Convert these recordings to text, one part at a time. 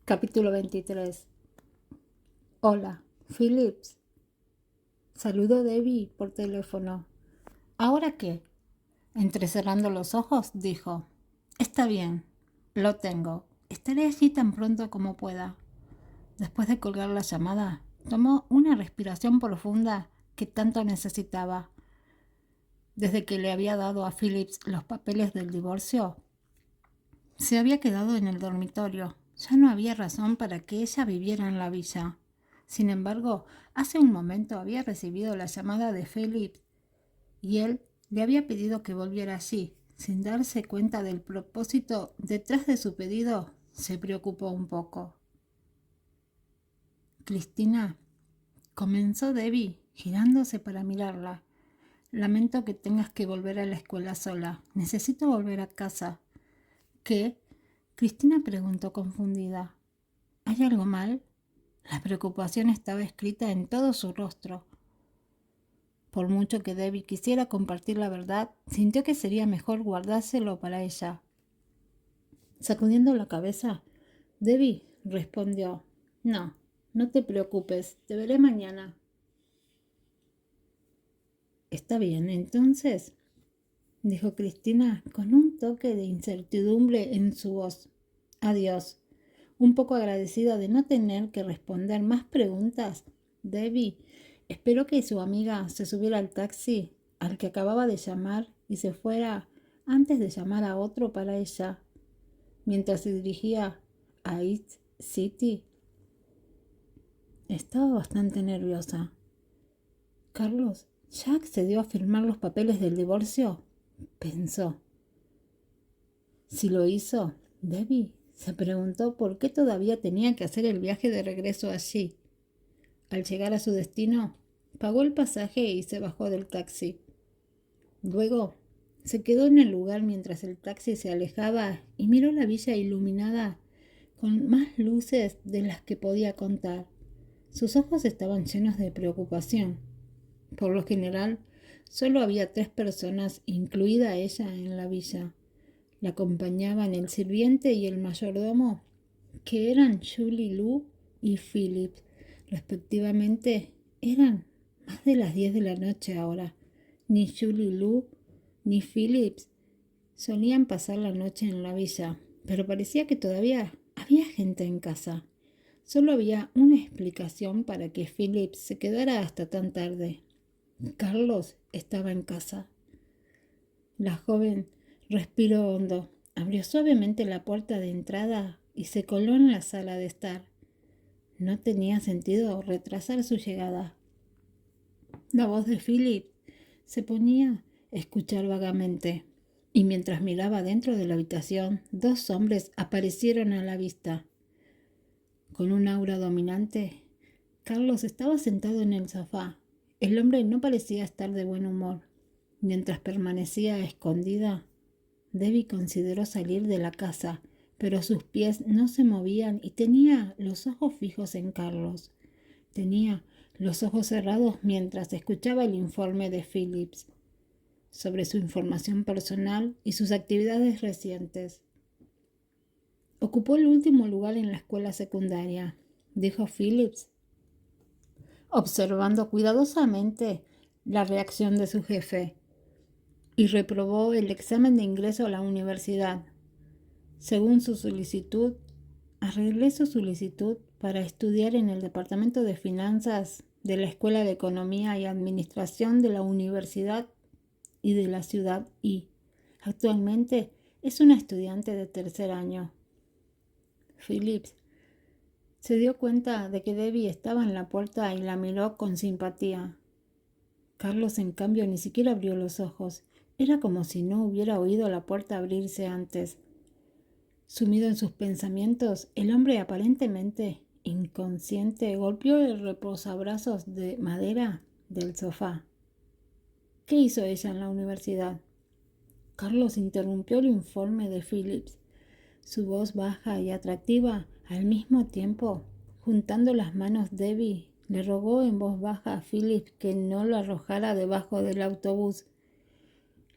Capítulo 23. Hola, Phillips. Saludó Debbie por teléfono. ¿Ahora qué? Entrecerrando los ojos, dijo. Está bien, lo tengo. Estaré allí tan pronto como pueda. Después de colgar la llamada, tomó una respiración profunda que tanto necesitaba. Desde que le había dado a Phillips los papeles del divorcio, se había quedado en el dormitorio. Ya no había razón para que ella viviera en la villa. Sin embargo, hace un momento había recibido la llamada de Philip y él le había pedido que volviera allí. Sin darse cuenta del propósito detrás de su pedido, se preocupó un poco. Cristina, comenzó Debbie, girándose para mirarla. Lamento que tengas que volver a la escuela sola. Necesito volver a casa. ¿Qué? Cristina preguntó confundida. ¿Hay algo mal? La preocupación estaba escrita en todo su rostro. Por mucho que Debbie quisiera compartir la verdad, sintió que sería mejor guardárselo para ella. Sacudiendo la cabeza, Debbie respondió: No, no te preocupes, te veré mañana. Está bien, entonces, dijo Cristina con un toque de incertidumbre en su voz. Adiós. Un poco agradecida de no tener que responder más preguntas, Debbie esperó que su amiga se subiera al taxi al que acababa de llamar y se fuera antes de llamar a otro para ella. Mientras se dirigía a East City, estaba bastante nerviosa. ¿Carlos ya accedió a firmar los papeles del divorcio?, pensó. Si lo hizo, Debbie se preguntó por qué todavía tenía que hacer el viaje de regreso allí. Al llegar a su destino, pagó el pasaje y se bajó del taxi. Luego, se quedó en el lugar mientras el taxi se alejaba y miró la villa iluminada con más luces de las que podía contar. Sus ojos estaban llenos de preocupación. Por lo general, solo había 3 personas, incluida ella, en la villa. La acompañaban el sirviente y el mayordomo, que eran Julie Lou y Philip, respectivamente. Eran más de las 10 de la noche ahora. Ni Julie Lou ni Phillips solían pasar la noche en la villa, pero parecía que todavía había gente en casa. Solo había una explicación para que Phillips se quedara hasta tan tarde. Carlos estaba en casa. La joven respiró hondo, abrió suavemente la puerta de entrada y se coló en la sala de estar. No tenía sentido retrasar su llegada. La voz de Philip se ponía a escuchar vagamente, y mientras miraba dentro de la habitación, 2 hombres aparecieron a la vista. Con un aura dominante, Carlos estaba sentado en el sofá. El hombre no parecía estar de buen humor. Mientras permanecía escondida, Debbie consideró salir de la casa, pero sus pies no se movían y tenía los ojos fijos en Carlos. Tenía los ojos cerrados mientras escuchaba el informe de Phillips sobre su información personal y sus actividades recientes. Ocupó el último lugar en la escuela secundaria, dijo Phillips, observando cuidadosamente la reacción de su jefe, y reprobó el examen de ingreso a la universidad. Según su solicitud, arreglé su solicitud para estudiar en el Departamento de Finanzas de la Escuela de Economía y Administración de la Universidad y de la Ciudad I. Actualmente es una estudiante de 3er año. Phillips se dio cuenta de que Debbie estaba en la puerta y la miró con simpatía. Carlos, en cambio, ni siquiera abrió los ojos. Era como si no hubiera oído la puerta abrirse antes. Sumido en sus pensamientos, el hombre aparentemente inconsciente golpeó el reposabrazos de madera del sofá. ¿Qué hizo ella en la universidad? Carlos interrumpió el informe de Phillips. Su voz baja y atractiva al mismo tiempo, juntando las manos, Debbie le rogó en voz baja a Phillips que no lo arrojara debajo del autobús.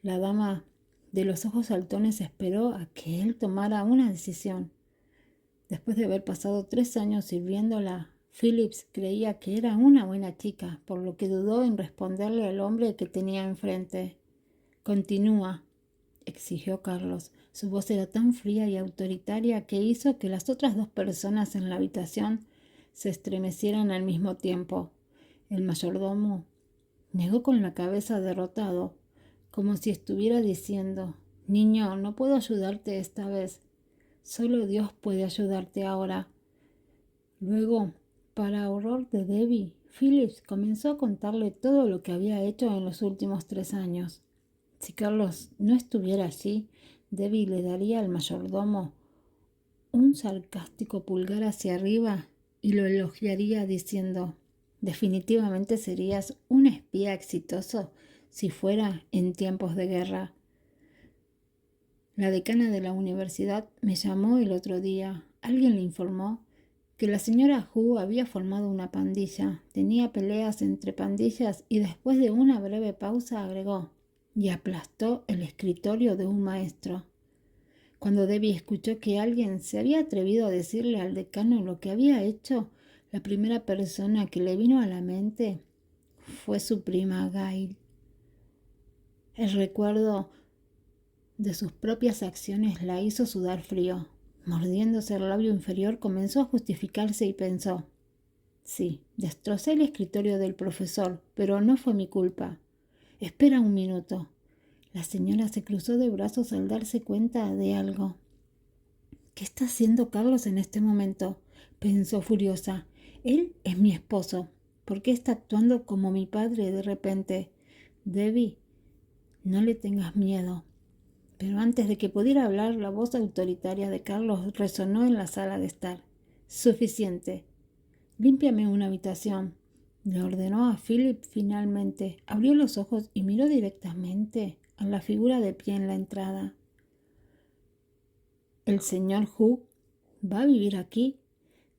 La dama de los ojos saltones esperó a que él tomara una decisión. Después de haber pasado 3 años sirviéndola, Phillips creía que era una buena chica, por lo que dudó en responderle al hombre que tenía enfrente. «Continúa», exigió Carlos. Su voz era tan fría y autoritaria que hizo que las otras 2 personas en la habitación se estremecieran al mismo tiempo. El mayordomo negó con la cabeza derrotado, como si estuviera diciendo: «Niño, no puedo ayudarte esta vez. Solo Dios puede ayudarte ahora». Luego, para horror de Debbie, Phillips comenzó a contarle todo lo que había hecho en los últimos 3 años. Si Carlos no estuviera allí, Debbie le daría al mayordomo un sarcástico pulgar hacia arriba y lo elogiaría diciendo: «Definitivamente serías un espía exitoso si fuera en tiempos de guerra». La decana de la universidad me llamó el otro día. Alguien le informó que la señora Hu había formado una pandilla. Tenía peleas entre pandillas y después de una breve pausa agregó: «y aplastó el escritorio de un maestro». Cuando Debbie escuchó que alguien se había atrevido a decirle al decano lo que había hecho, la primera persona que le vino a la mente fue su prima Gail. El recuerdo de sus propias acciones la hizo sudar frío. Mordiéndose el labio inferior, comenzó a justificarse y pensó: «Sí, destrocé el escritorio del profesor, pero no fue mi culpa. Espera un minuto». La señora se cruzó de brazos al darse cuenta de algo. «¿Qué está haciendo Carlos en este momento?», pensó furiosa. «Él es mi esposo. ¿Por qué está actuando como mi padre de repente? Debbie, no le tengas miedo». Pero antes de que pudiera hablar, la voz autoritaria de Carlos resonó en la sala de estar. «Suficiente. Límpiame una habitación», le ordenó a Philip finalmente. Abrió los ojos y miró directamente a la figura de pie en la entrada. «¿El señor Hu va a vivir aquí?»,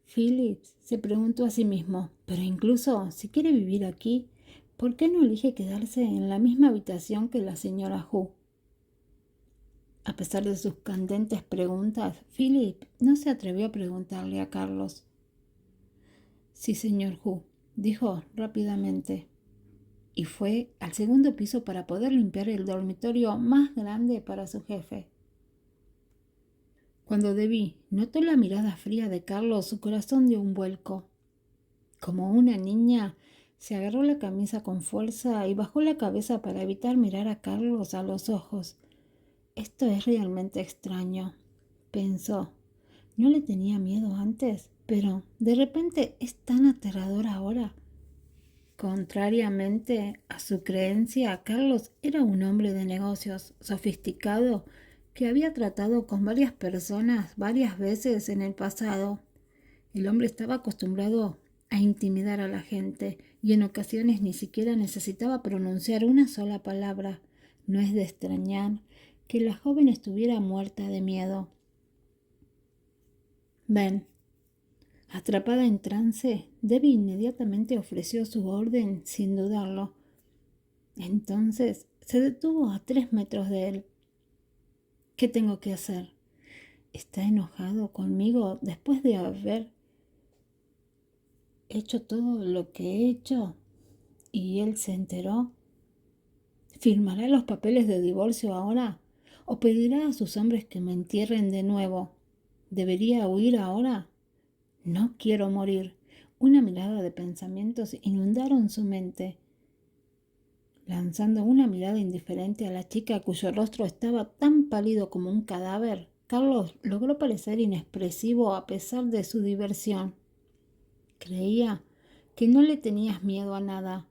Philip se preguntó a sí mismo. «Pero incluso si quiere vivir aquí, ¿por qué no elige quedarse en la misma habitación que la señora Hu?». A pesar de sus candentes preguntas, Philip no se atrevió a preguntarle a Carlos. «Sí, señor Hu», dijo rápidamente, y fue al segundo piso para poder limpiar el dormitorio más grande para su jefe. Cuando Debbie notó la mirada fría de Carlos, su corazón dio un vuelco. Como una niña, se agarró la camisa con fuerza y bajó la cabeza para evitar mirar a Carlos a los ojos. «Esto es realmente extraño», pensó. No le tenía miedo antes, pero de repente es tan aterrador ahora. Contrariamente a su creencia, Carlos era un hombre de negocios sofisticado que había tratado con varias personas varias veces en el pasado. El hombre estaba acostumbrado a intimidar a la gente y en ocasiones ni siquiera necesitaba pronunciar una sola palabra. No es de extrañar que la joven estuviera muerta de miedo. «Ven». Atrapada en trance, Debbie inmediatamente ofreció su orden sin dudarlo. Entonces se detuvo a 3 metros de él. «¿Qué tengo que hacer? ¿Está enojado conmigo después de haber hecho todo lo que he hecho y él se enteró? ¿Firmará los papeles de divorcio ahora o pedirá a sus hombres que me entierren de nuevo? ¿Debería huir ahora? No quiero morir». Una mirada de pensamientos inundaron su mente. Lanzando una mirada indiferente a la chica cuyo rostro estaba tan pálido como un cadáver, Carlos logró parecer inexpresivo a pesar de su diversión. «Creía que no le tenías miedo a nada.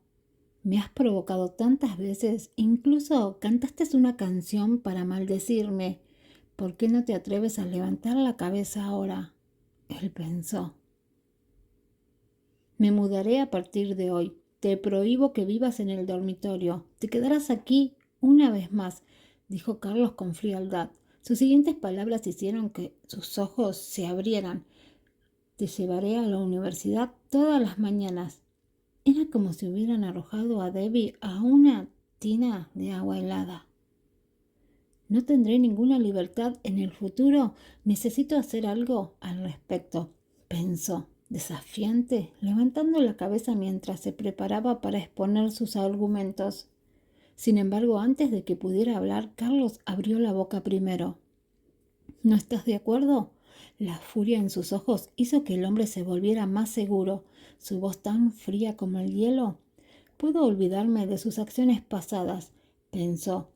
Me has provocado tantas veces, incluso cantaste una canción para maldecirme. ¿Por qué no te atreves a levantar la cabeza ahora?», él pensó. «Me mudaré a partir de hoy. Te prohíbo que vivas en el dormitorio. Te quedarás aquí una vez más», dijo Carlos con frialdad. Sus siguientes palabras hicieron que sus ojos se abrieran. «Te llevaré a la universidad todas las mañanas». Era como si hubieran arrojado a Debbie a una tina de agua helada. No tendré ninguna libertad en el futuro. Necesito hacer algo al respecto, pensó, desafiante, levantando la cabeza mientras se preparaba para exponer sus argumentos. Sin embargo, antes de que pudiera hablar, Carlos abrió la boca primero. ¿No estás de acuerdo? La furia en sus ojos hizo que el hombre se volviera más seguro, su voz tan fría como el hielo. Puedo olvidarme de sus acciones pasadas, pensó,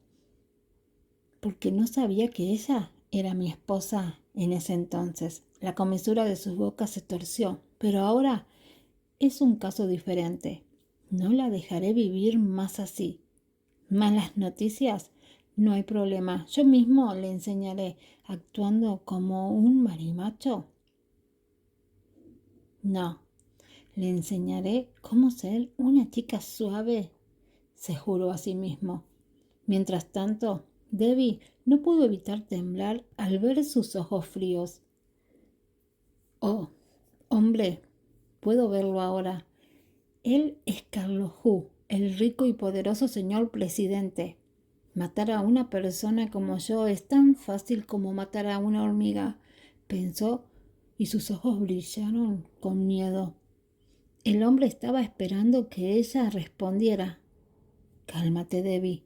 porque no sabía que ella era mi esposa en ese entonces. La comisura de su boca se torció, pero ahora es un caso diferente. No la dejaré vivir más así. ¿Malas noticias? No hay problema. Yo mismo le enseñaré, actuando como un marimacho. No, le enseñaré cómo ser una chica suave, se juró a sí mismo. Mientras tanto, Debbie no pudo evitar temblar al ver sus ojos fríos. Oh, hombre, puedo verlo ahora. Él es Carlos Hu, el rico y poderoso señor presidente. Matar a una persona como yo es tan fácil como matar a una hormiga, pensó, y sus ojos brillaron con miedo. El hombre estaba esperando que ella respondiera. Cálmate, Debbie.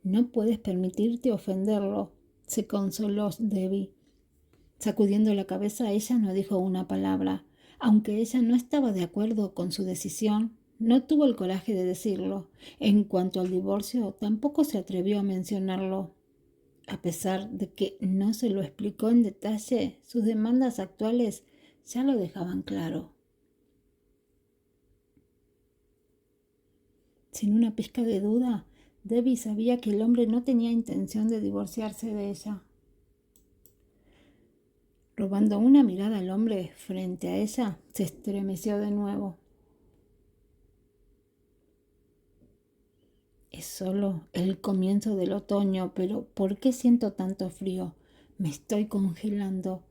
No puedes permitirte ofenderlo, se consoló Debbie. Sacudiendo la cabeza, ella no dijo una palabra. Aunque ella no estaba de acuerdo con su decisión, no tuvo el coraje de decirlo. En cuanto al divorcio, tampoco se atrevió a mencionarlo. A pesar de que no se lo explicó en detalle, sus demandas actuales ya lo dejaban claro. Sin una pizca de duda, Debbie sabía que el hombre no tenía intención de divorciarse de ella. Robando una mirada al hombre frente a ella, se estremeció de nuevo. Es solo el comienzo del otoño, pero ¿por qué siento tanto frío? Me estoy congelando.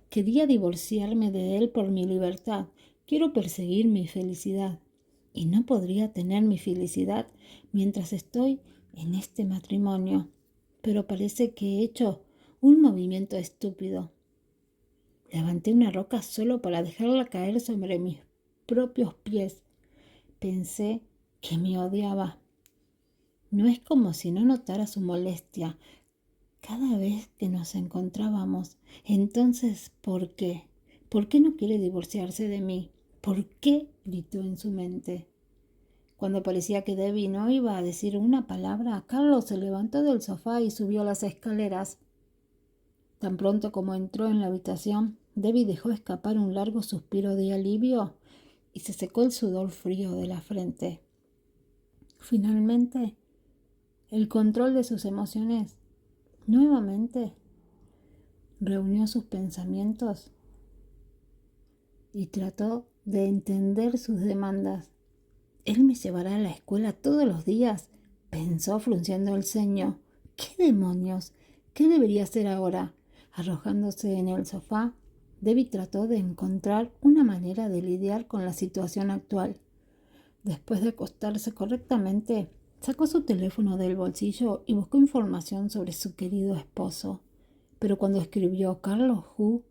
Quería divorciarme de él por mi libertad. Quiero perseguir mi felicidad. Y no podría tener mi felicidad mientras estoy en este matrimonio. Pero parece que he hecho un movimiento estúpido. Levanté una roca solo para dejarla caer sobre mis propios pies. Pensé que me odiaba. No es como si no notara su molestia cada vez que nos encontrábamos. Entonces, ¿por qué? ¿Por qué no quiere divorciarse de mí? ¿Por qué? Gritó en su mente. Cuando parecía que Debbie no iba a decir una palabra, Carlos se levantó del sofá y subió las escaleras. Tan pronto como entró en la habitación, Debbie dejó escapar un largo suspiro de alivio y se secó el sudor frío de la frente. Finalmente, el control de sus emociones nuevamente reunió sus pensamientos y trató de entender sus demandas. Él me llevará a la escuela todos los días, pensó frunciendo el ceño. ¿Qué demonios? ¿Qué debería hacer ahora? Arrojándose en el sofá, Debbie trató de encontrar una manera de lidiar con la situación actual. Después de acostarse correctamente, sacó su teléfono del bolsillo y buscó información sobre su querido esposo. Pero cuando escribió Carlos Hu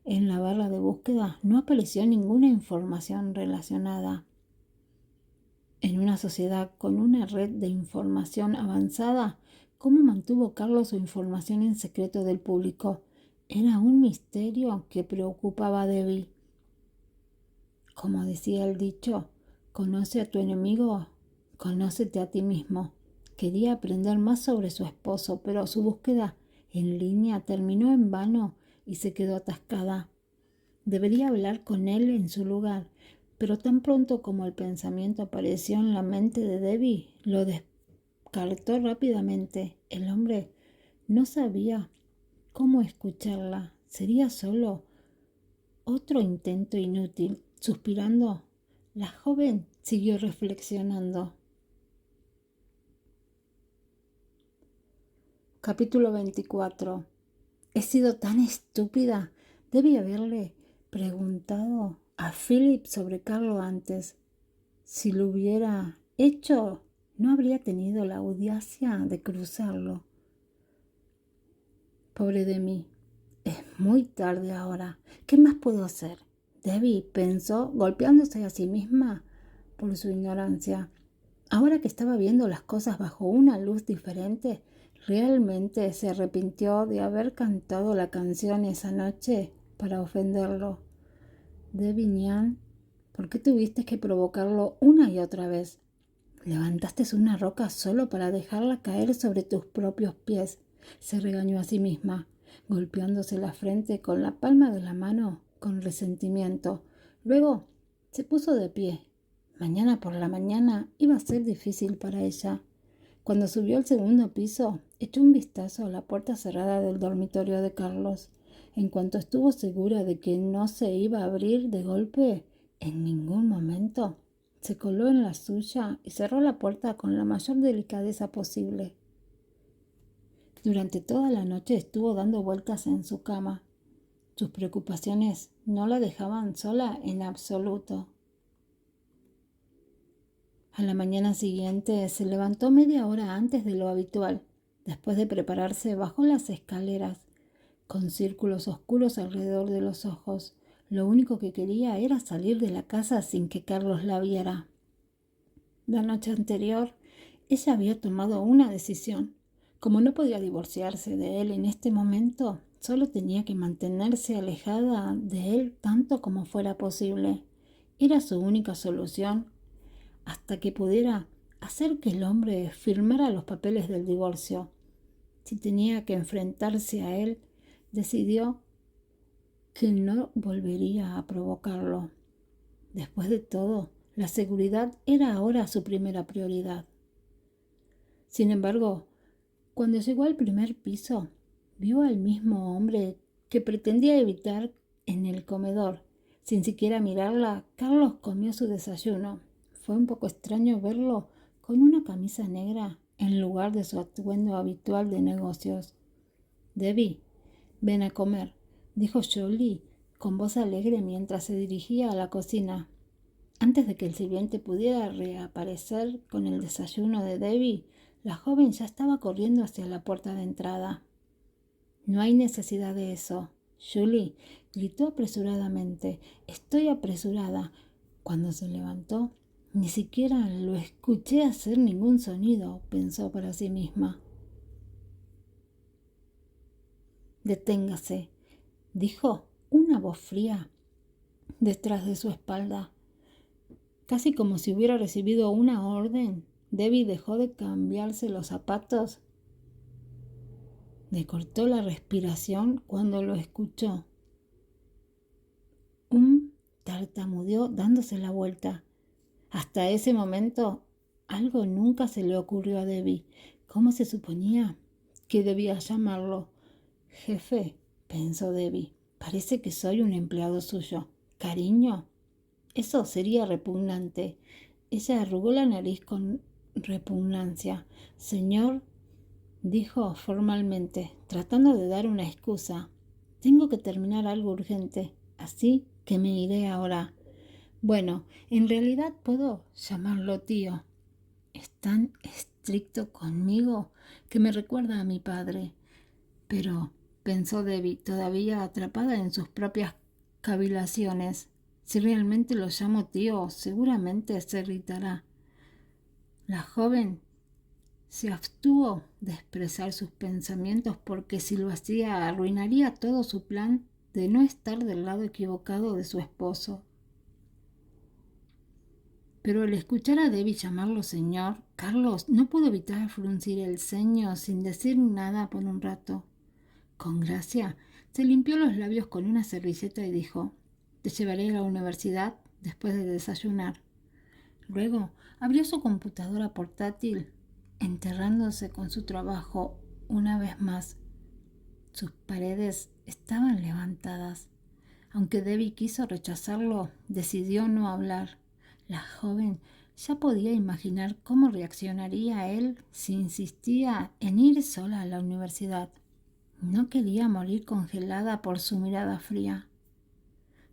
en la barra de búsqueda, no apareció ninguna información relacionada. En una sociedad con una red de información avanzada, ¿cómo mantuvo Carlos su información en secreto del público? Era un misterio que preocupaba a Debbie. Como decía el dicho, conoce a tu enemigo, conócete a ti mismo. Quería aprender más sobre su esposo, pero su búsqueda en línea terminó en vano y se quedó atascada. Debería hablar con él en su lugar, pero tan pronto como el pensamiento apareció en la mente de Debbie, lo descartó rápidamente. El hombre no sabía cómo escucharla. Sería solo otro intento inútil. Suspirando, la joven siguió reflexionando. Capítulo 24. He sido tan estúpida. Debí haberle preguntado a Philip sobre Carlo antes. Si lo hubiera hecho, no habría tenido la audacia de cruzarlo. Pobre de mí. Es muy tarde ahora. ¿Qué más puedo hacer? Debbie pensó, golpeándose a sí misma por su ignorancia. Ahora que estaba viendo las cosas bajo una luz diferente, realmente se arrepintió de haber cantado la canción esa noche para ofenderlo. Debbie Nian, ¿por qué tuviste que provocarlo una y otra vez? Levantaste una roca solo para dejarla caer sobre tus propios pies. Se regañó a sí misma, golpeándose la frente con la palma de la mano con resentimiento. Luego se puso de pie. Mañana por la mañana iba a ser difícil para ella. Cuando subió al segundo piso, echó un vistazo a la puerta cerrada del dormitorio de Carlos. En cuanto estuvo segura de que no se iba a abrir de golpe, en ningún momento, se coló en la suya y cerró la puerta con la mayor delicadeza posible. Durante toda la noche estuvo dando vueltas en su cama. Sus preocupaciones no la dejaban sola en absoluto. A la mañana siguiente se levantó media hora antes de lo habitual. Después de prepararse, bajó las escaleras, con círculos oscuros alrededor de los ojos. Lo único que quería era salir de la casa sin que Carlos la viera. La noche anterior, ella había tomado una decisión. Como no podía divorciarse de él en este momento, solo tenía que mantenerse alejada de él tanto como fuera posible. Era su única solución hasta que pudiera hacer que el hombre firmara los papeles del divorcio. Si tenía que enfrentarse a él, decidió que no volvería a provocarlo. Después de todo, la seguridad era ahora su primera prioridad. Sin embargo, cuando llegó al primer piso, vio al mismo hombre que pretendía evitar en el comedor. Sin siquiera mirarla, Carlos comió su desayuno. Fue un poco extraño verlo con una camisa negra en lugar de su atuendo habitual de negocios. Debbie, ven a comer, dijo Jolie con voz alegre mientras se dirigía a la cocina. Antes de que el sirviente pudiera reaparecer con el desayuno de Debbie, la joven ya estaba corriendo hacia la puerta de entrada. No hay necesidad de eso. Julie gritó apresuradamente. Estoy apresurada. Cuando se levantó, ni siquiera lo escuché hacer ningún sonido, pensó para sí misma. Deténgase, dijo una voz fría detrás de su espalda. Casi como si hubiera recibido una orden, Debbie dejó de cambiarse los zapatos. Le cortó la respiración cuando lo escuchó. Tartamudeó dándose la vuelta. Hasta ese momento, algo nunca se le ocurrió a Debbie. ¿Cómo se suponía que debía llamarlo? Jefe, pensó Debbie, parece que soy un empleado suyo. ¿Cariño? Eso sería repugnante. Ella arrugó la nariz con repugnancia. Señor, dijo formalmente, tratando de dar una excusa. Tengo que terminar algo urgente, así que me iré ahora. Bueno, en realidad puedo llamarlo tío. Es tan estricto conmigo que me recuerda a mi padre. Pero, pensó Debbie, todavía atrapada en sus propias cavilaciones, si realmente lo llamo tío, seguramente se irritará. La joven se abstuvo de expresar sus pensamientos porque si lo hacía arruinaría todo su plan de no estar del lado equivocado de su esposo. Pero al escuchar a Debbie llamarlo señor, Carlos no pudo evitar fruncir el ceño sin decir nada por un rato. Con gracia, se limpió los labios con una servilleta y dijo, «Te llevaré a la universidad después de desayunar». Luego abrió su computadora portátil, enterrándose con su trabajo una vez más. Sus paredes estaban levantadas. Aunque Debbie quiso rechazarlo, decidió no hablar. La joven ya podía imaginar cómo reaccionaría él si insistía en ir sola a la universidad. No quería morir congelada por su mirada fría.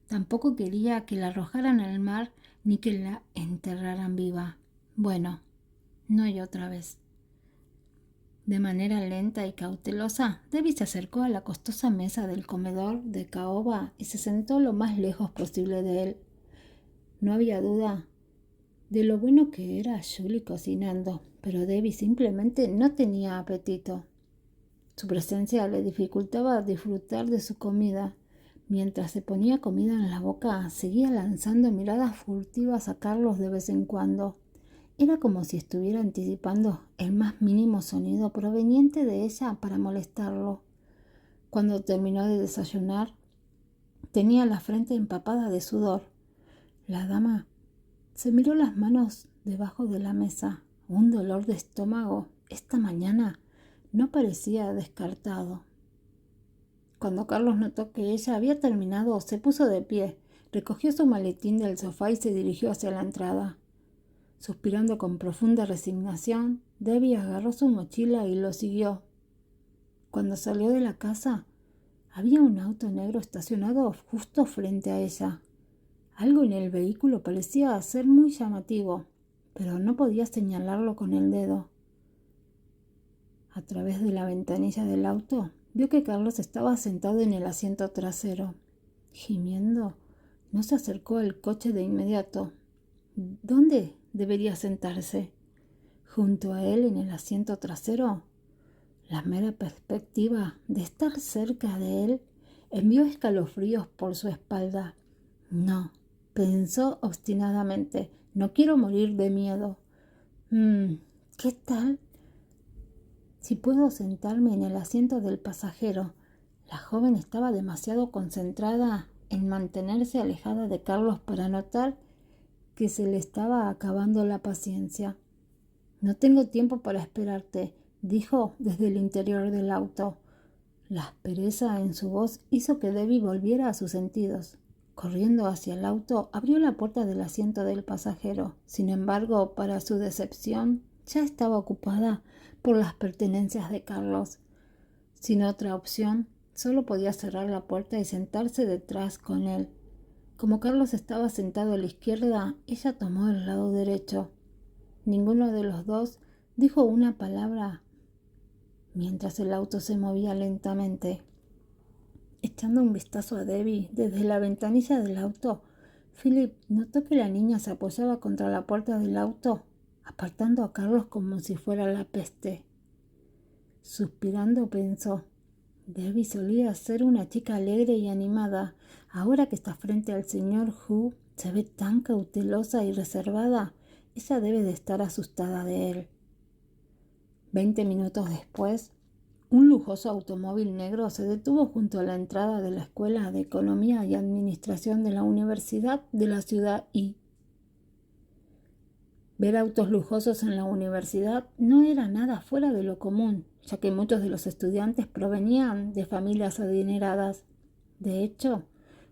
Tampoco quería que la arrojaran al mar ni que la enterraran viva. Bueno, no hay otra vez. De manera lenta y cautelosa, Debbie se acercó a la costosa mesa del comedor de caoba y se sentó lo más lejos posible de él. No había duda de lo bueno que era Julie cocinando, pero Debbie simplemente no tenía apetito. Su presencia le dificultaba disfrutar de su comida. Mientras se ponía comida en la boca, seguía lanzando miradas furtivas a Carlos de vez en cuando. Era como si estuviera anticipando el más mínimo sonido proveniente de ella para molestarlo. Cuando terminó de desayunar, tenía la frente empapada de sudor. La dama se miró las manos debajo de la mesa. Un dolor de estómago esta mañana no parecía descartado. Cuando Carlos notó que ella había terminado, se puso de pie, recogió su maletín del sofá y se dirigió hacia la entrada. Suspirando con profunda resignación, Debbie agarró su mochila y lo siguió. Cuando salió de la casa, había un auto negro estacionado justo frente a ella. Algo en el vehículo parecía ser muy llamativo, pero no podía señalarlo con el dedo. A través de la ventanilla del auto, vio que Carlos estaba sentado en el asiento trasero. Gimiendo, no se acercó al coche de inmediato. ¿Dónde debería sentarse? ¿Junto a él en el asiento trasero? La mera perspectiva de estar cerca de él envió escalofríos por su espalda. No, pensó obstinadamente, no quiero morir de miedo. ¿Qué tal si puedo sentarme en el asiento del pasajero? La joven estaba demasiado concentrada en mantenerse alejada de Carlos para notar que se le estaba acabando la paciencia. No tengo tiempo para esperarte, dijo desde el interior del auto. La aspereza en su voz hizo que Debbie volviera a sus sentidos. Corriendo hacia el auto, abrió la puerta del asiento del pasajero. Sin embargo, para su decepción, ya estaba ocupada por las pertenencias de Carlos. Sin otra opción, solo podía cerrar la puerta y sentarse detrás con él. Como Carlos estaba sentado a la izquierda, ella tomó el lado derecho. Ninguno de los dos dijo una palabra mientras el auto se movía lentamente. Echando un vistazo a Debbie desde la ventanilla del auto, Philip notó que la niña se apoyaba contra la puerta del auto, apartando a Carlos como si fuera la peste. Suspirando pensó, Debbie solía ser una chica alegre y animada. Ahora que está frente al señor Hu, se ve tan cautelosa y reservada. Ella debe de estar asustada de él. 20 minutos después, un lujoso automóvil negro se detuvo junto a la entrada de la Escuela de Economía y Administración de la Universidad de la Ciudad I. Ver autos lujosos en la universidad no era nada fuera de lo común, ya que muchos de los estudiantes provenían de familias adineradas. De hecho,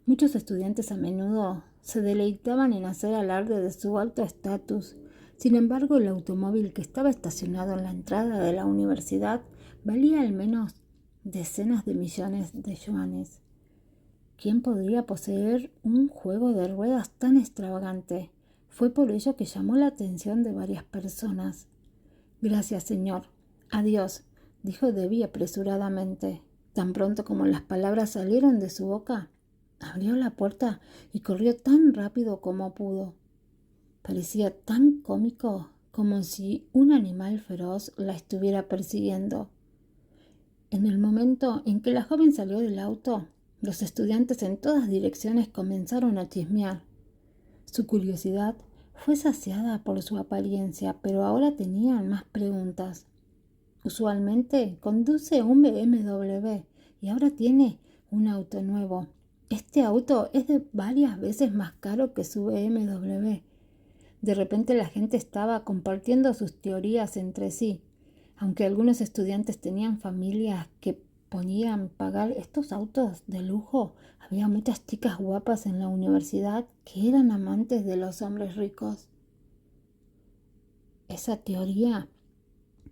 muchos estudiantes a menudo se deleitaban en hacer alarde de su alto estatus. Sin embargo, el automóvil que estaba estacionado en la entrada de la universidad valía al menos decenas de millones de yuanes. ¿Quién podría poseer un juego de ruedas tan extravagante? Fue por ello que llamó la atención de varias personas. Gracias, señor. Adiós, dijo Debbie apresuradamente. Tan pronto como las palabras salieron de su boca, abrió la puerta y corrió tan rápido como pudo. Parecía tan cómico como si un animal feroz la estuviera persiguiendo. En el momento en que la joven salió del auto, los estudiantes en todas direcciones comenzaron a chismear. Su curiosidad fue saciada por su apariencia, pero ahora tenían más preguntas. Usualmente conduce un BMW y ahora tiene un auto nuevo. Este auto es de varias veces más caro que su BMW. De repente la gente estaba compartiendo sus teorías entre sí. Aunque algunos estudiantes tenían familias que podían pagar estos autos de lujo, había muchas chicas guapas en la universidad que eran amantes de los hombres ricos. Esa teoría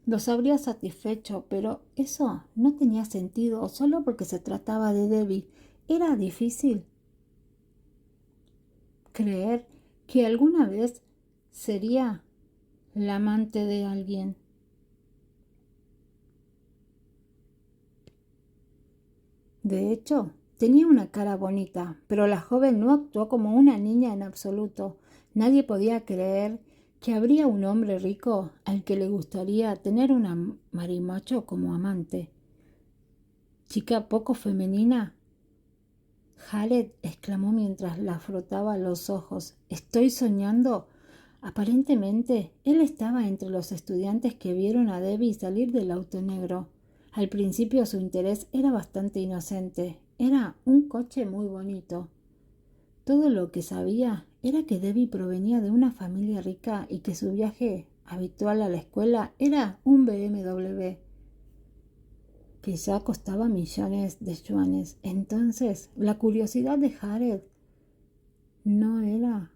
los habría satisfecho, pero eso no tenía sentido solo porque se trataba de Debbie. Era difícil creer que alguna vez sería la amante de alguien. De hecho, tenía una cara bonita, pero la joven no actuó como una niña en absoluto. Nadie podía creer que habría un hombre rico al que le gustaría tener una marimacho como amante. Chica poco femenina, Jared exclamó mientras la frotaba los ojos. ¿Estoy soñando? Aparentemente, él estaba entre los estudiantes que vieron a Debbie salir del auto negro. Al principio su interés era bastante inocente. Era un coche muy bonito. Todo lo que sabía era que Debbie provenía de una familia rica y que su viaje habitual a la escuela era un BMW, que ya costaba millones de yuanes. Entonces, la curiosidad de Jared no era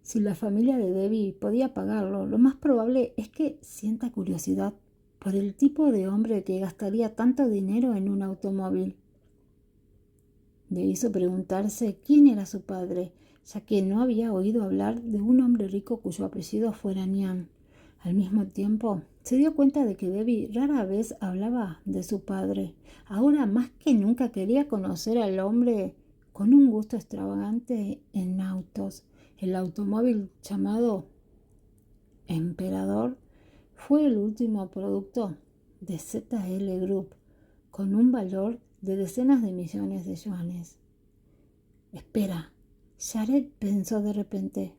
si la familia de Debbie podía pagarlo. Lo más probable es que sienta curiosidad por el tipo de hombre que gastaría tanto dinero en un automóvil. Le hizo preguntarse quién era su padre, ya que no había oído hablar de un hombre rico cuyo apellido fuera Nian. Al mismo tiempo, se dio cuenta de que Debbie rara vez hablaba de su padre. Ahora más que nunca quería conocer al hombre con un gusto extravagante en autos. El automóvil llamado Emperador fue el último producto de ZL Group, con un valor de decenas de millones de yuanes. Espera, Jared pensó de repente.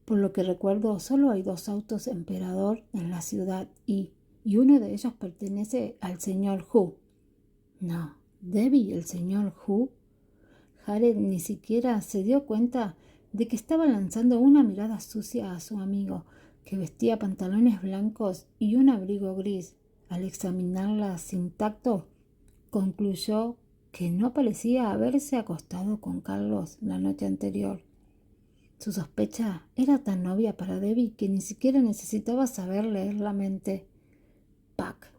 Por lo que recuerdo, solo hay 2 autos Emperador en la ciudad y uno de ellos pertenece al señor Hu. No, Debbie y el señor Hu. Jared ni siquiera se dio cuenta de que estaba lanzando una mirada sucia a su amigo, que vestía pantalones blancos y un abrigo gris. Al examinarla sin tacto, concluyó que no parecía haberse acostado con Carlos la noche anterior. Su sospecha era tan obvia para Debbie que ni siquiera necesitaba saber leer la mente. Pac.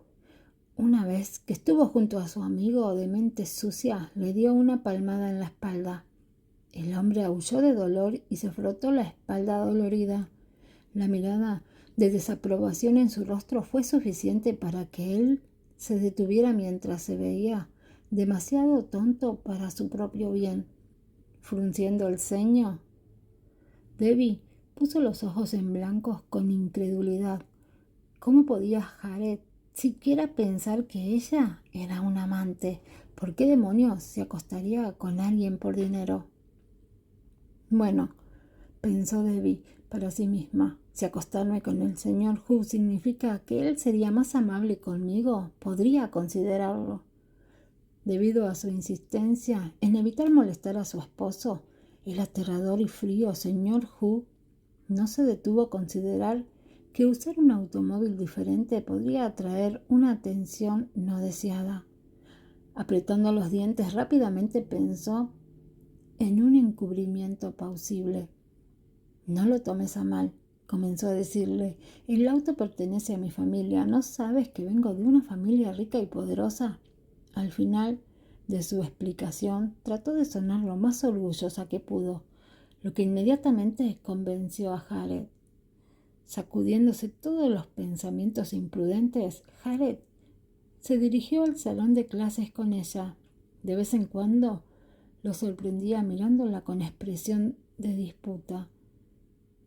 Una vez que estuvo junto a su amigo de mente sucia, le dio una palmada en la espalda. El hombre aulló de dolor y se frotó la espalda dolorida. La mirada de desaprobación en su rostro fue suficiente para que él se detuviera mientras se veía demasiado tonto para su propio bien. Frunciendo el ceño, Debbie puso los ojos en blanco con incredulidad. ¿Cómo podía Jared siquiera pensar que ella era un amante? ¿Por qué demonios se acostaría con alguien por dinero? Bueno, pensó Debbie para sí misma, si acostarme con el señor Hu significa que él sería más amable conmigo, podría considerarlo. Debido a su insistencia en evitar molestar a su esposo, el aterrador y frío señor Hu no se detuvo a considerar que usar un automóvil diferente podría atraer una atención no deseada. Apretando los dientes rápidamente pensó en un encubrimiento plausible. No lo tomes a mal, comenzó a decirle. El auto pertenece a mi familia. ¿No sabes que vengo de una familia rica y poderosa? Al final de su explicación, trató de sonar lo más orgullosa que pudo, lo que inmediatamente convenció a Jared. Sacudiéndose todos los pensamientos imprudentes, Jared se dirigió al salón de clases con ella. De vez en cuando lo sorprendía mirándola con expresión de disputa.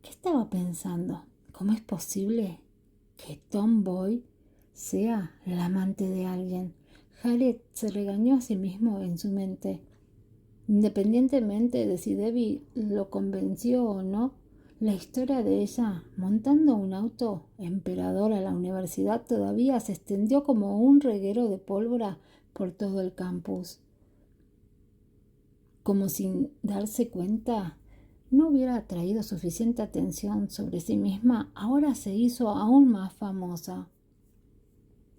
¿Qué estaba pensando? ¿Cómo es posible que Tom Boy sea el amante de alguien? Jared se regañó a sí mismo en su mente. Independientemente de si Debbie lo convenció o no, la historia de ella montando un auto Emperador a la universidad todavía se extendió como un reguero de pólvora por todo el campus. Como sin darse cuenta no hubiera atraído suficiente atención sobre sí misma, ahora se hizo aún más famosa.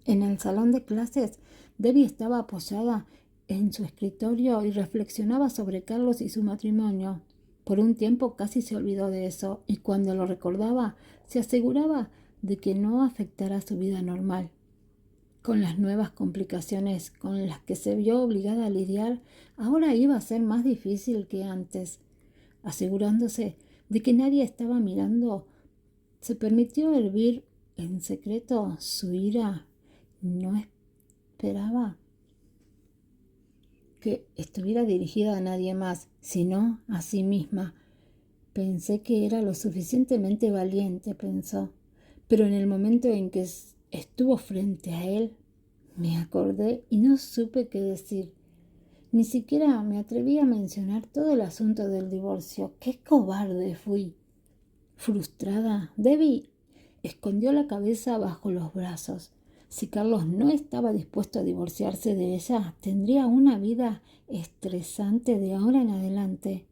En el salón de clases, Debbie estaba apoyada en su escritorio y reflexionaba sobre Carlos y su matrimonio. Por un tiempo casi se olvidó de eso, y cuando lo recordaba, se aseguraba de que no afectara su vida normal. Con las nuevas complicaciones con las que se vio obligada a lidiar, ahora iba a ser más difícil que antes. Asegurándose de que nadie estaba mirando, se permitió hervir en secreto su ira. No esperaba que estuviera dirigida a nadie más, sino a sí misma. Pensé que era lo suficientemente valiente, pensó, pero en el momento en que estuvo frente a él, me acordé y no supe qué decir. Ni siquiera me atreví a mencionar todo el asunto del divorcio. ¡Qué cobarde fui! Frustrada, Debbie escondió la cabeza bajo los brazos. Si Carlos no estaba dispuesto a divorciarse de ella, tendría una vida estresante de ahora en adelante.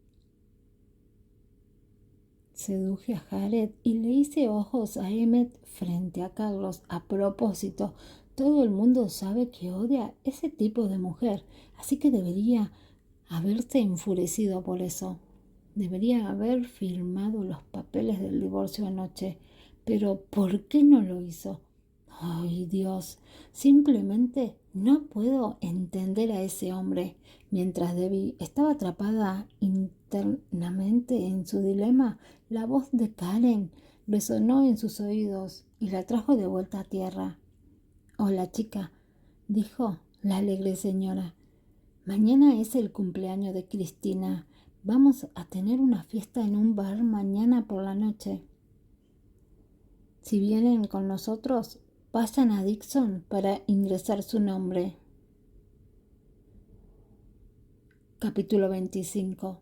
Seduje a Jared y le hice ojos a Emmett frente a Carlos. A propósito, todo el mundo sabe que odia ese tipo de mujer, así que debería haberse enfurecido por eso. Debería haber firmado los papeles del divorcio anoche. Pero ¿por qué no lo hizo? ¡Ay, Dios! Simplemente no puedo entender a ese hombre. Mientras Debbie estaba atrapada internamente en su dilema, la voz de Karen resonó en sus oídos y la trajo de vuelta a tierra. «Hola, chica», dijo la alegre señora. «Mañana es el cumpleaños de Cristina. Vamos a tener una fiesta en un bar mañana por la noche. Si vienen con nosotros, pasan a Dixon para ingresar su nombre». Capítulo 25.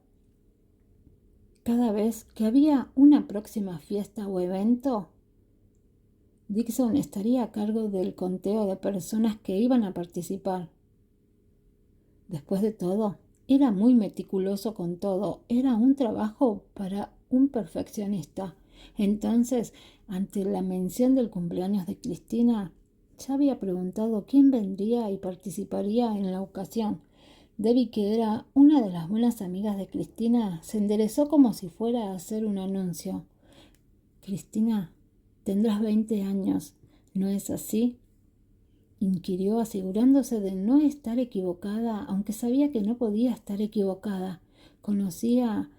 Cada vez que había una próxima fiesta o evento, Dixon estaría a cargo del conteo de personas que iban a participar. Después de todo, era muy meticuloso con todo. Era un trabajo para un perfeccionista. Entonces, ante la mención del cumpleaños de Cristina, ya había preguntado quién vendría y participaría en la ocasión. Debbie, que era una de las buenas amigas de Cristina, se enderezó como si fuera a hacer un anuncio. «Cristina, tendrás 20 años, ¿no es así?», inquirió, asegurándose de no estar equivocada, aunque sabía que no podía estar equivocada. Conocía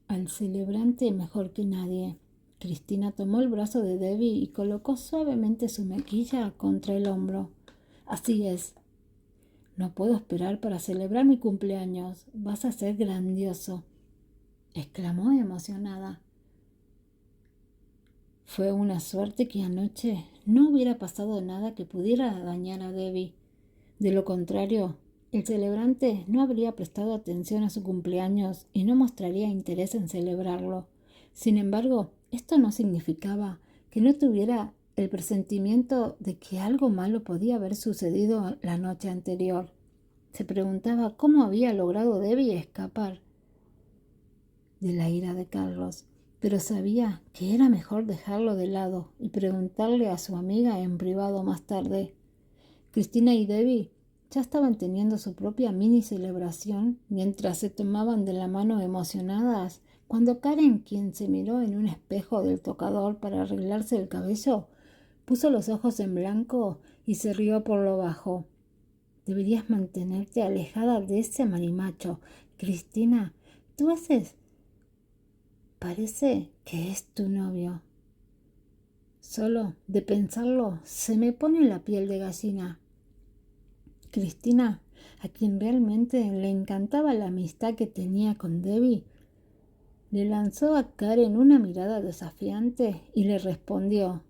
al celebrante mejor que nadie. Cristina tomó el brazo de Debbie y colocó suavemente su mejilla contra el hombro. «Así es. No puedo esperar para celebrar mi cumpleaños. Vas a ser grandioso», exclamó emocionada. Fue una suerte que anoche no hubiera pasado nada que pudiera dañar a Debbie. De lo contrario, el celebrante no habría prestado atención a su cumpleaños y no mostraría interés en celebrarlo. Sin embargo, esto no significaba que no tuviera el presentimiento de que algo malo podía haber sucedido la noche anterior. Se preguntaba cómo había logrado Debbie escapar de la ira de Carlos, pero sabía que era mejor dejarlo de lado y preguntarle a su amiga en privado más tarde. Cristina y Debbie ya estaban teniendo su propia mini celebración mientras se tomaban de la mano emocionadas, cuando Karen, quien se miró en un espejo del tocador para arreglarse el cabello, puso los ojos en blanco y se rió por lo bajo. «Deberías mantenerte alejada de ese marimacho, Cristina. Tú haces... Parece que es tu novio. Solo de pensarlo se me pone la piel de gallina». Cristina, a quien realmente le encantaba la amistad que tenía con Debbie, le lanzó a Karen una mirada desafiante y le respondió: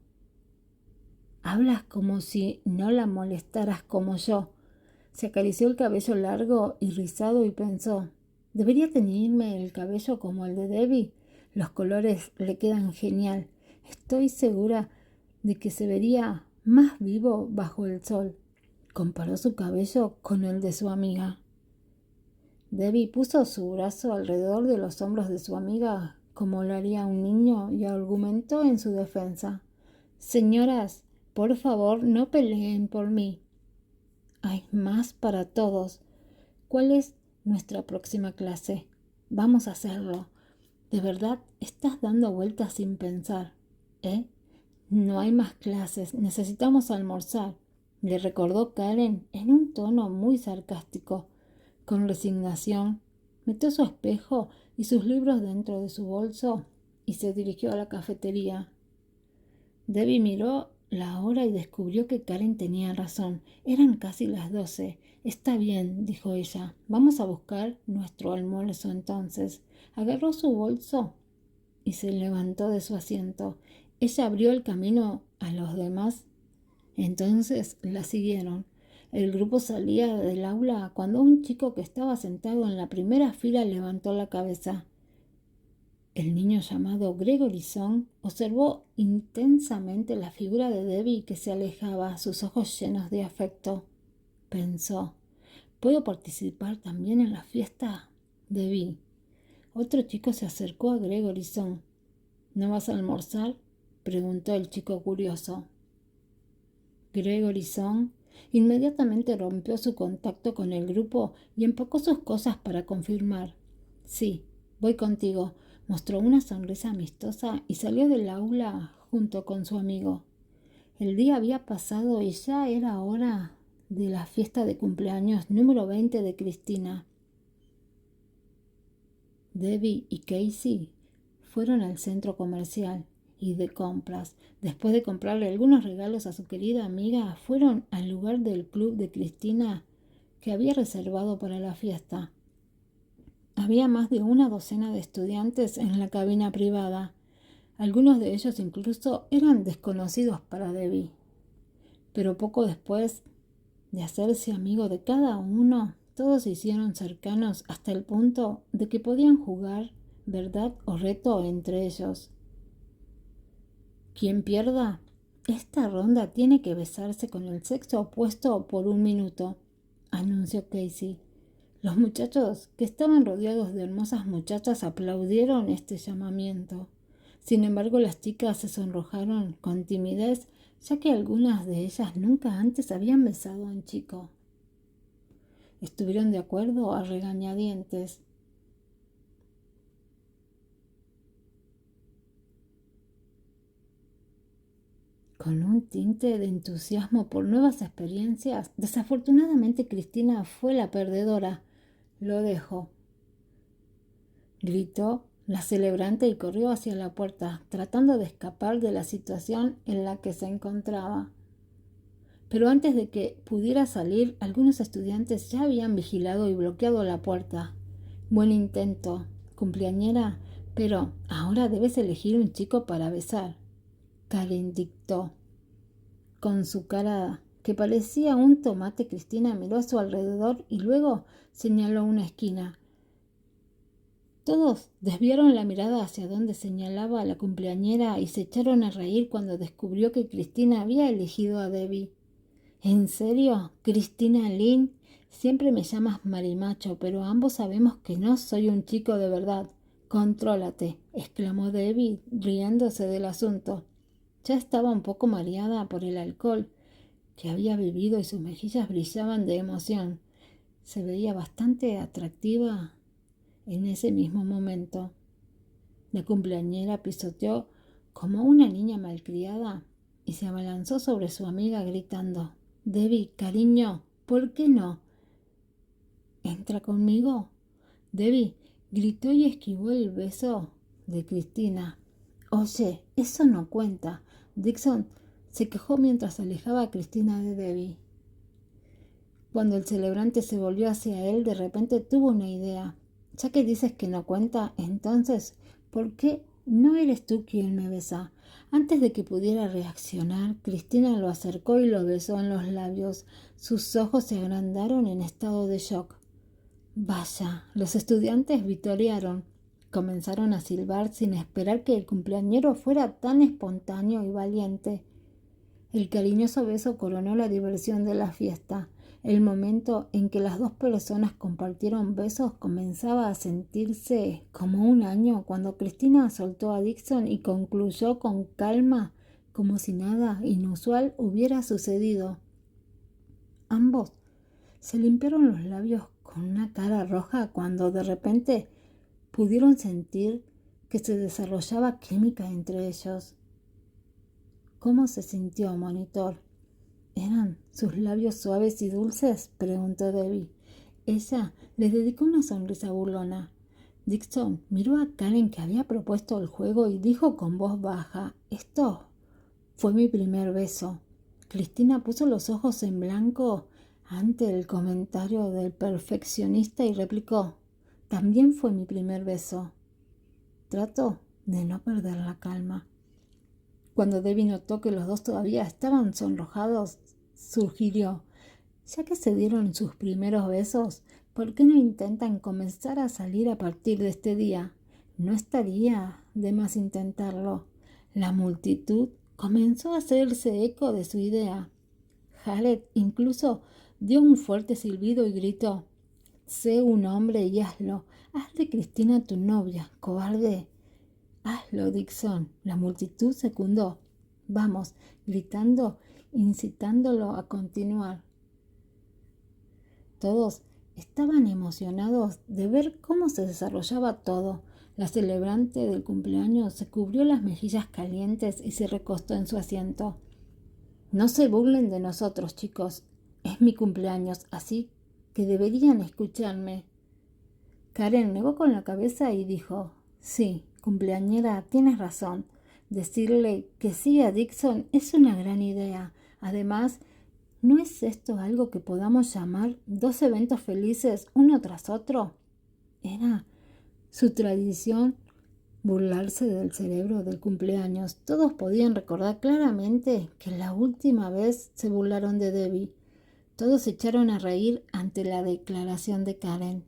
«Hablas como si no la molestaras como yo». Se acarició el cabello largo y rizado y pensó: «Debería teñirme el cabello como el de Debbie. Los colores le quedan genial. Estoy segura de que se vería más vivo bajo el sol». Comparó su cabello con el de su amiga. Debbie puso su brazo alrededor de los hombros de su amiga como lo haría un niño y argumentó en su defensa: «Señoras, por favor, no peleen por mí. Hay más para todos. ¿Cuál es nuestra próxima clase? Vamos a hacerlo. De verdad, estás dando vueltas sin pensar, ¿eh? No hay más clases. Necesitamos almorzar», le recordó Karen en un tono muy sarcástico. Con resignación, metió su espejo y sus libros dentro de su bolso y se dirigió a la cafetería. Debbie miró la hora y descubrió que Karen tenía razón. Eran casi las 12. Está bien, dijo ella. Vamos a buscar nuestro almuerzo entonces. Agarró su bolso y se levantó de su asiento. Ella abrió el camino a los demás. Entonces la siguieron. El grupo salía del aula cuando un chico que estaba sentado en la primera fila levantó la cabeza. El niño llamado Gregory Song observó intensamente la figura de Debbie que se alejaba, sus ojos llenos de afecto. Pensó, ¿puedo participar también en la fiesta? Debbie. Otro chico se acercó a Gregory Song. ¿No vas a almorzar?, preguntó el chico curioso. Gregory Song inmediatamente rompió su contacto con el grupo y empacó sus cosas para confirmar. Sí, voy contigo. Mostró una sonrisa amistosa y salió del aula junto con su amigo. El día había pasado y ya era hora de la fiesta de cumpleaños número 20 de Cristina. Debbie y Casey fueron al centro comercial y de compras. Después de comprarle algunos regalos a su querida amiga, fueron al lugar del club de Cristina que había reservado para la fiesta. Había más de una docena de estudiantes en la cabina privada. Algunos de ellos incluso eran desconocidos para Debbie. Pero poco después de hacerse amigo de cada uno, todos se hicieron cercanos hasta el punto de que podían jugar verdad o reto entre ellos. Quien pierda esta ronda tiene que besarse con el sexo opuesto por 1 minuto, anunció Casey. Los muchachos, que estaban rodeados de hermosas muchachas, aplaudieron este llamamiento. Sin embargo, las chicas se sonrojaron con timidez, ya que algunas de ellas nunca antes habían besado a un chico. Estuvieron de acuerdo a regañadientes. Con un tinte de entusiasmo por nuevas experiencias, desafortunadamente Cristina fue la perdedora. Lo dejo, gritó la celebrante y corrió hacia la puerta, tratando de escapar de la situación en la que se encontraba. Pero antes de que pudiera salir, algunos estudiantes ya habían vigilado y bloqueado la puerta. Buen intento, cumpleañera, pero ahora debes elegir un chico para besar. Karen dictó. Con su cara que parecía un tomate, Cristina miró a su alrededor y luego señaló una esquina. Todos desviaron la mirada hacia donde señalaba a la cumpleañera y se echaron a reír cuando descubrió que Cristina había elegido a Debbie. ¿En serio, Cristina Lynn? Siempre me llamas marimacho, pero ambos sabemos que no soy un chico de verdad. Contrólate, exclamó Debbie, riéndose del asunto. Ya estaba un poco mareada por el alcohol que había bebido y sus mejillas brillaban de emoción. Se veía bastante atractiva en ese mismo momento. La cumpleañera pisoteó como una niña malcriada y se abalanzó sobre su amiga gritando: Debbie, cariño, ¿por qué no? ¿Entra conmigo? Debbie gritó y esquivó el beso de Cristina. Oye, eso no cuenta. Dixon se quejó mientras alejaba a Cristina de Debbie. Cuando el celebrante se volvió hacia él, de repente tuvo una idea. Ya que dices que no cuenta, entonces, ¿por qué no eres tú quien me besa? Antes de que pudiera reaccionar, Cristina lo acercó y lo besó en los labios. Sus ojos se agrandaron en estado de shock. Vaya, los estudiantes vitorearon. Comenzaron a silbar sin esperar que el cumpleañero fuera tan espontáneo y valiente. El cariñoso beso coronó la diversión de la fiesta. El momento en que las dos personas compartieron besos comenzaba a sentirse como un año cuando Cristina soltó a Dixon y concluyó con calma, como si nada inusual hubiera sucedido. Ambos se limpiaron los labios con una cara roja cuando de repente pudieron sentir que se desarrollaba química entre ellos. ¿Cómo se sintió, monitor? ¿Eran sus labios suaves y dulces?, preguntó Debbie. Ella le dedicó una sonrisa burlona. Dixon miró a Karen, que había propuesto el juego, y dijo con voz baja: Esto fue mi primer beso. Cristina puso los ojos en blanco ante el comentario del perfeccionista y replicó: también fue mi primer beso. Trató de no perder la calma. Cuando Debbie notó que los dos todavía estaban sonrojados, sugirió: ya que se dieron sus primeros besos, ¿por qué no intentan comenzar a salir a partir de este día? No estaría de más intentarlo. La multitud comenzó a hacerse eco de su idea. Jared incluso dio un fuerte silbido y gritó: sé un hombre y hazlo. Haz de Cristina tu novia, cobarde. Hazlo, Dixon. La multitud secundó. Vamos, gritando, incitándolo a continuar. Todos estaban emocionados de ver cómo se desarrollaba todo. La celebrante del cumpleaños se cubrió las mejillas calientes y se recostó en su asiento. No se burlen de nosotros, chicos. Es mi cumpleaños, así que deberían escucharme. Karen negó con la cabeza y dijo: sí, cumpleañera, tienes razón. Decirle que sí a Dixon es una gran idea. Además, ¿no es esto algo que podamos llamar 2 eventos felices uno tras otro? Era su tradición burlarse del cerebro del cumpleaños. Todos podían recordar claramente que la última vez se burlaron de Debbie. Todos se echaron a reír ante la declaración de Karen.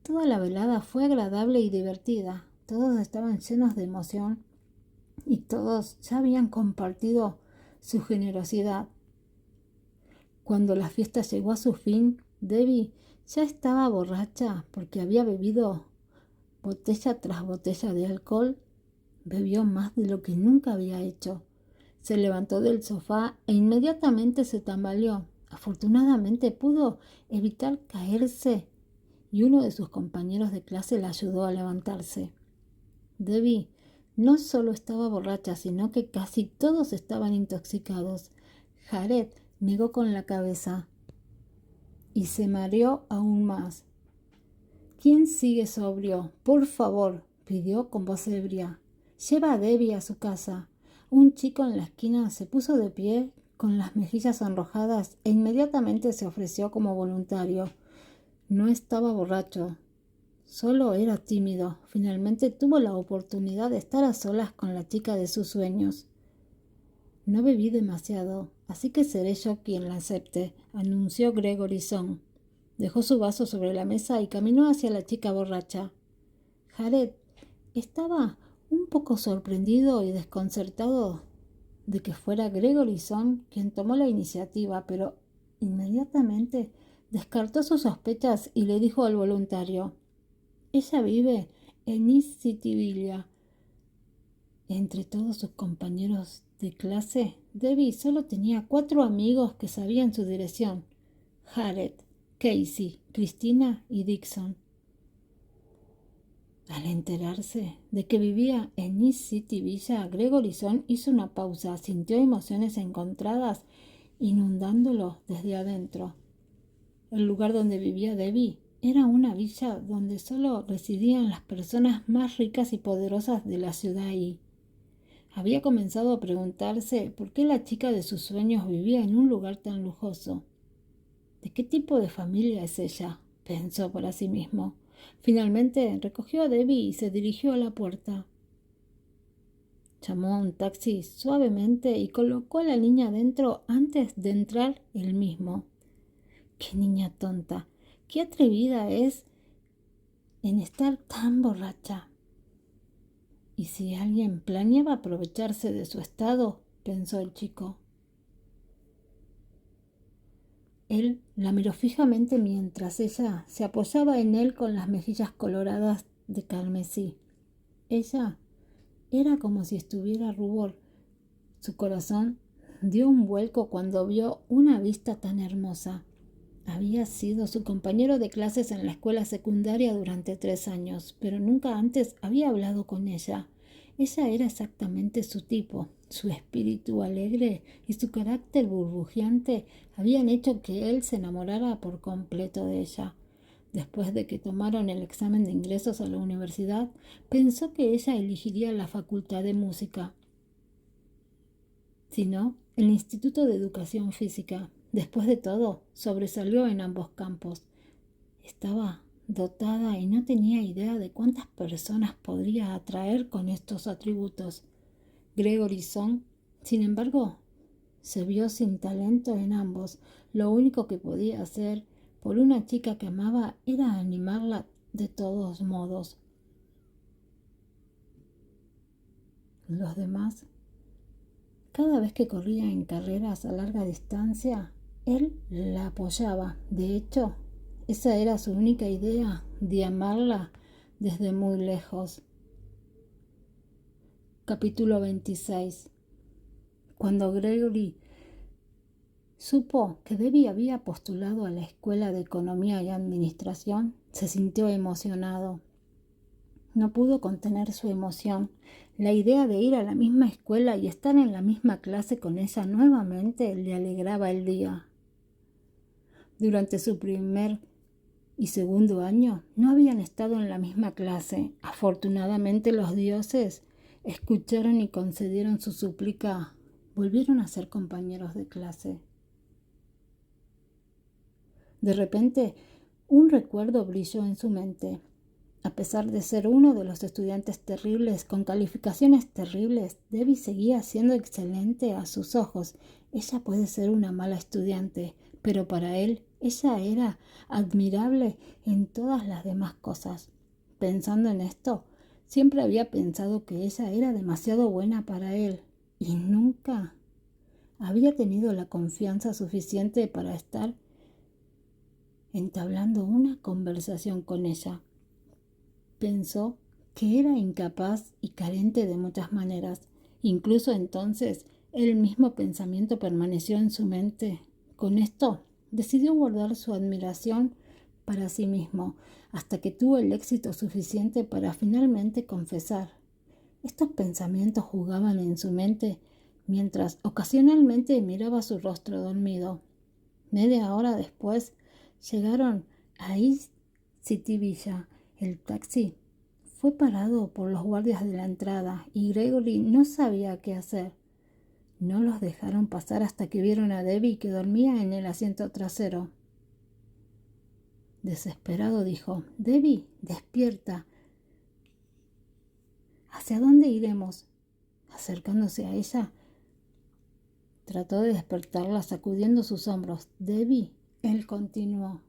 Toda la velada fue agradable y divertida. Todos estaban llenos de emoción y todos ya habían compartido su generosidad. Cuando la fiesta llegó a su fin, Debbie ya estaba borracha porque había bebido botella tras botella de alcohol. Bebió más de lo que nunca había hecho. Se levantó del sofá e inmediatamente se tambaleó. Afortunadamente pudo evitar caerse y uno de sus compañeros de clase la ayudó a levantarse. Debbie no solo estaba borracha, sino que casi todos estaban intoxicados. Jared negó con la cabeza y se mareó aún más. ¿Quién sigue sobrio? Por favor, pidió con voz ebria. Lleva a Debbie a su casa. Un chico en la esquina se puso de pie con las mejillas sonrojadas e inmediatamente se ofreció como voluntario. No estaba borracho, solo era tímido. Finalmente tuvo la oportunidad de estar a solas con la chica de sus sueños. No bebí demasiado, así que seré yo quien la acepte, anunció Gregory Song. Dejó su vaso sobre la mesa y caminó hacia la chica borracha. Jared estaba un poco sorprendido y desconcertado de que fuera Gregory Song quien tomó la iniciativa, pero inmediatamente descartó sus sospechas y le dijo al voluntario: ella vive en East Cityville. Entre todos sus compañeros de clase, Debbie solo tenía 4 amigos que sabían su dirección: Jared, Casey, Cristina y Dixon. Al enterarse de que vivía en East City Villa, Gregory Song hizo una pausa, sintió emociones encontradas inundándolo desde adentro. El lugar donde vivía Debbie era una villa donde solo residían las personas más ricas y poderosas de la ciudad y había comenzado a preguntarse por qué la chica de sus sueños vivía en un lugar tan lujoso. ¿De qué tipo de familia es ella?, pensó para sí mismo. Finalmente recogió a Debbie y se dirigió a la puerta. Llamó a un taxi suavemente y colocó a la niña dentro antes de entrar él mismo. ¡Qué niña tonta! ¡Qué atrevida es en estar tan borracha! ¿Y si alguien planeaba aprovecharse de su estado?, pensó el chico. Él la miró fijamente mientras ella se apoyaba en él con las mejillas coloradas de carmesí. Ella era como si estuviera rubor. Su corazón dio un vuelco cuando vio una vista tan hermosa. Había sido su compañero de clases en la escuela secundaria durante 3 años, pero nunca antes había hablado con ella. Ella era exactamente su tipo. Su espíritu alegre y su carácter burbujeante habían hecho que él se enamorara por completo de ella. Después de que tomaron el examen de ingresos a la universidad, pensó que ella elegiría la facultad de música, si no, el Instituto de Educación Física. Después de todo, sobresalió en ambos campos. Estaba dotada y no tenía idea de cuántas personas podría atraer con estos atributos. Gregory Song, sin embargo, se vio sin talento en ambos. Lo único que podía hacer por una chica que amaba era animarla de todos modos. Los demás, cada vez que corría en carreras a larga distancia, él la apoyaba. De hecho, esa era su única idea, de amarla desde muy lejos. Capítulo 26. Cuando Gregory supo que Debbie había postulado a la Escuela de Economía y Administración, se sintió emocionado. No pudo contener su emoción. La idea de ir a la misma escuela y estar en la misma clase con ella nuevamente le alegraba el día. Durante su primer y segundo año no habían estado en la misma clase. Afortunadamente los dioses escucharon y concedieron su súplica. Volvieron a ser compañeros de clase. De repente, un recuerdo brilló en su mente. A pesar de ser uno de los estudiantes terribles, con calificaciones terribles, Debbie seguía siendo excelente a sus ojos. Ella puede ser una mala estudiante, pero para él, ella era admirable en todas las demás cosas. Pensando en esto, siempre había pensado que ella era demasiado buena para él, y nunca había tenido la confianza suficiente para estar entablando una conversación con ella. Pensó que era incapaz y carente de muchas maneras. Incluso entonces, el mismo pensamiento permaneció en su mente. Con esto, decidió guardar su admiración para sí mismo, hasta que tuvo el éxito suficiente para finalmente confesar. Estos pensamientos jugaban en su mente mientras ocasionalmente miraba su rostro dormido. Media hora después, llegaron a East City Villa. El taxi fue parado por los guardias de la entrada y Gregory no sabía qué hacer. No los dejaron pasar hasta que vieron a Debbie, que dormía en el asiento trasero. Desesperado dijo: «Debbie, despierta. ¿Hacia dónde iremos?». Acercándose a ella, trató de despertarla sacudiendo sus hombros. «Debbie», él continuó.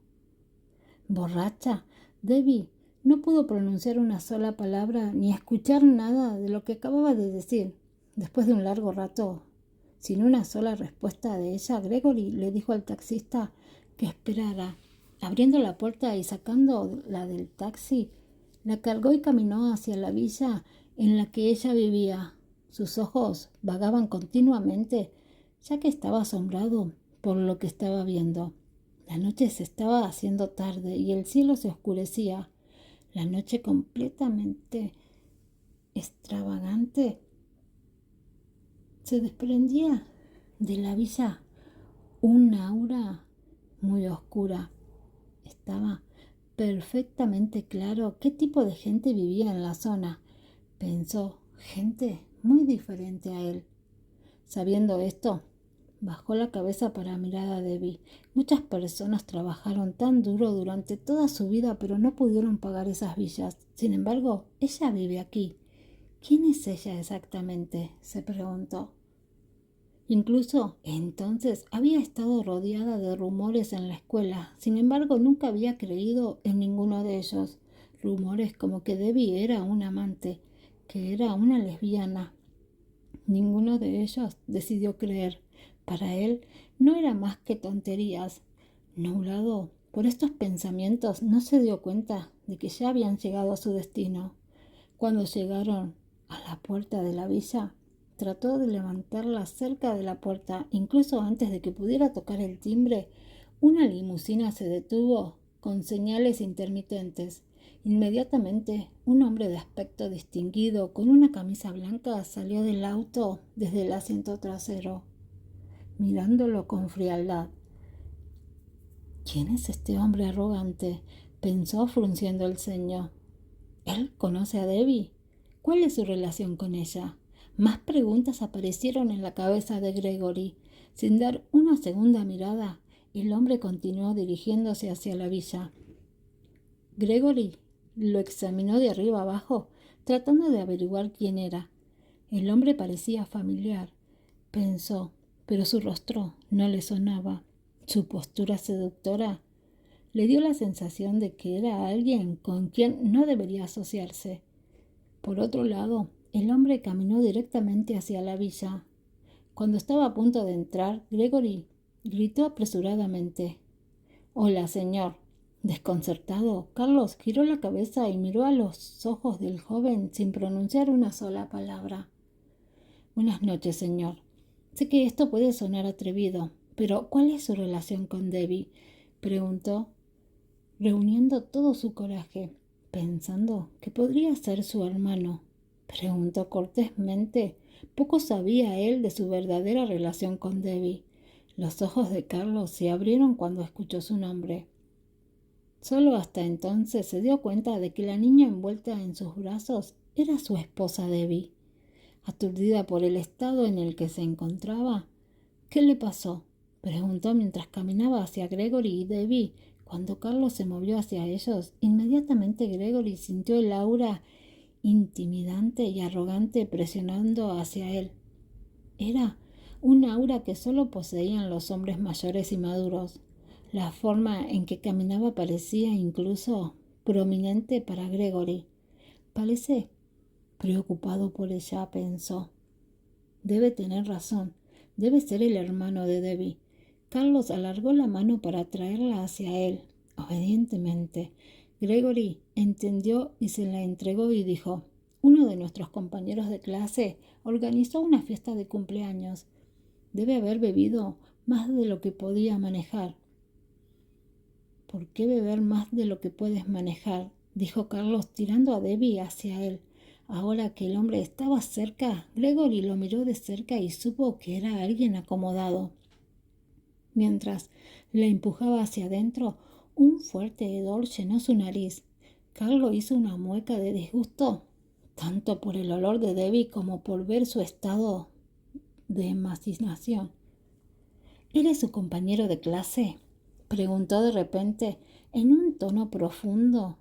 «¿Borracha?». Debbie no pudo pronunciar una sola palabra ni escuchar nada de lo que acababa de decir. Después de un largo rato, sin una sola respuesta de ella, Gregory le dijo al taxista que esperara. Abriendo la puerta y sacándola del taxi, la cargó y caminó hacia la villa en la que ella vivía. Sus ojos vagaban continuamente, ya que estaba asombrado por lo que estaba viendo. La noche se estaba haciendo tarde y el cielo se oscurecía. La noche completamente extravagante se desprendía de la villa un aura muy oscura. Estaba perfectamente claro qué tipo de gente vivía en la zona. Pensó, gente muy diferente a él. Sabiendo esto, bajó la cabeza para mirar a Debbie. Muchas personas trabajaron tan duro durante toda su vida, pero no pudieron pagar esas villas. Sin embargo, ella vive aquí. ¿Quién es ella exactamente?, se preguntó. Incluso entonces había estado rodeada de rumores en la escuela. Sin embargo, nunca había creído en ninguno de ellos. Rumores como que Debbie era una amante, que era una lesbiana. Ninguno de ellos decidió creer. Para él no era más que tonterías. Nublado por estos pensamientos, no se dio cuenta de que ya habían llegado a su destino. Cuando llegaron a la puerta de la villa, trató de levantarla cerca de la puerta. Incluso antes de que pudiera tocar el timbre, una limusina se detuvo con señales intermitentes. Inmediatamente, un hombre de aspecto distinguido, con una camisa blanca, salió del auto desde el asiento trasero, mirándolo con frialdad. «¿Quién es este hombre arrogante?», pensó frunciendo el ceño. «¿Él conoce a Debbie? ¿Cuál es su relación con ella?». Más preguntas aparecieron en la cabeza de Gregory. Sin dar una segunda mirada, el hombre continuó dirigiéndose hacia la villa. Gregory lo examinó de arriba abajo, tratando de averiguar quién era. El hombre parecía familiar, pensó, pero su rostro no le sonaba. Su postura seductora le dio la sensación de que era alguien con quien no debería asociarse. Por otro lado, el hombre caminó directamente hacia la villa. Cuando estaba a punto de entrar, Gregory gritó apresuradamente: «Hola, señor». Desconcertado, Carlos giró la cabeza y miró a los ojos del joven sin pronunciar una sola palabra. «Buenas noches, señor. Sé que esto puede sonar atrevido, pero ¿cuál es su relación con Debbie?», preguntó, reuniendo todo su coraje, pensando que podría ser su hermano. Preguntó cortésmente. Poco sabía él de su verdadera relación con Debbie. Los ojos de Carlos se abrieron cuando escuchó su nombre. Solo hasta entonces se dio cuenta de que la niña envuelta en sus brazos era su esposa Debbie. Aturdida por el estado en el que se encontraba. «¿Qué le pasó?», preguntó mientras caminaba hacia Gregory y Debbie. Cuando Carlos se movió hacia ellos, inmediatamente Gregory sintió el aura intimidante y arrogante presionando hacia él. Era un aura que solo poseían los hombres mayores y maduros. La forma en que caminaba parecía incluso prominente para Gregory. «Parece preocupado por ella», pensó. «Debe tener razón. Debe ser el hermano de Debbie». Carlos alargó la mano para traerla hacia él. Obedientemente, Gregory entendió y se la entregó y dijo: «Uno de nuestros compañeros de clase organizó una fiesta de cumpleaños. Debe haber bebido más de lo que podía manejar». «¿Por qué beber más de lo que puedes manejar?», dijo Carlos, tirando a Debbie hacia él. Ahora que el hombre estaba cerca, Gregory lo miró de cerca y supo que era alguien acomodado. Mientras la empujaba hacia adentro, un fuerte hedor llenó su nariz. Carlos hizo una mueca de disgusto, tanto por el olor de Debbie como por ver su estado de emaciación. «¿Eres su compañero de clase?», preguntó de repente en un tono profundo,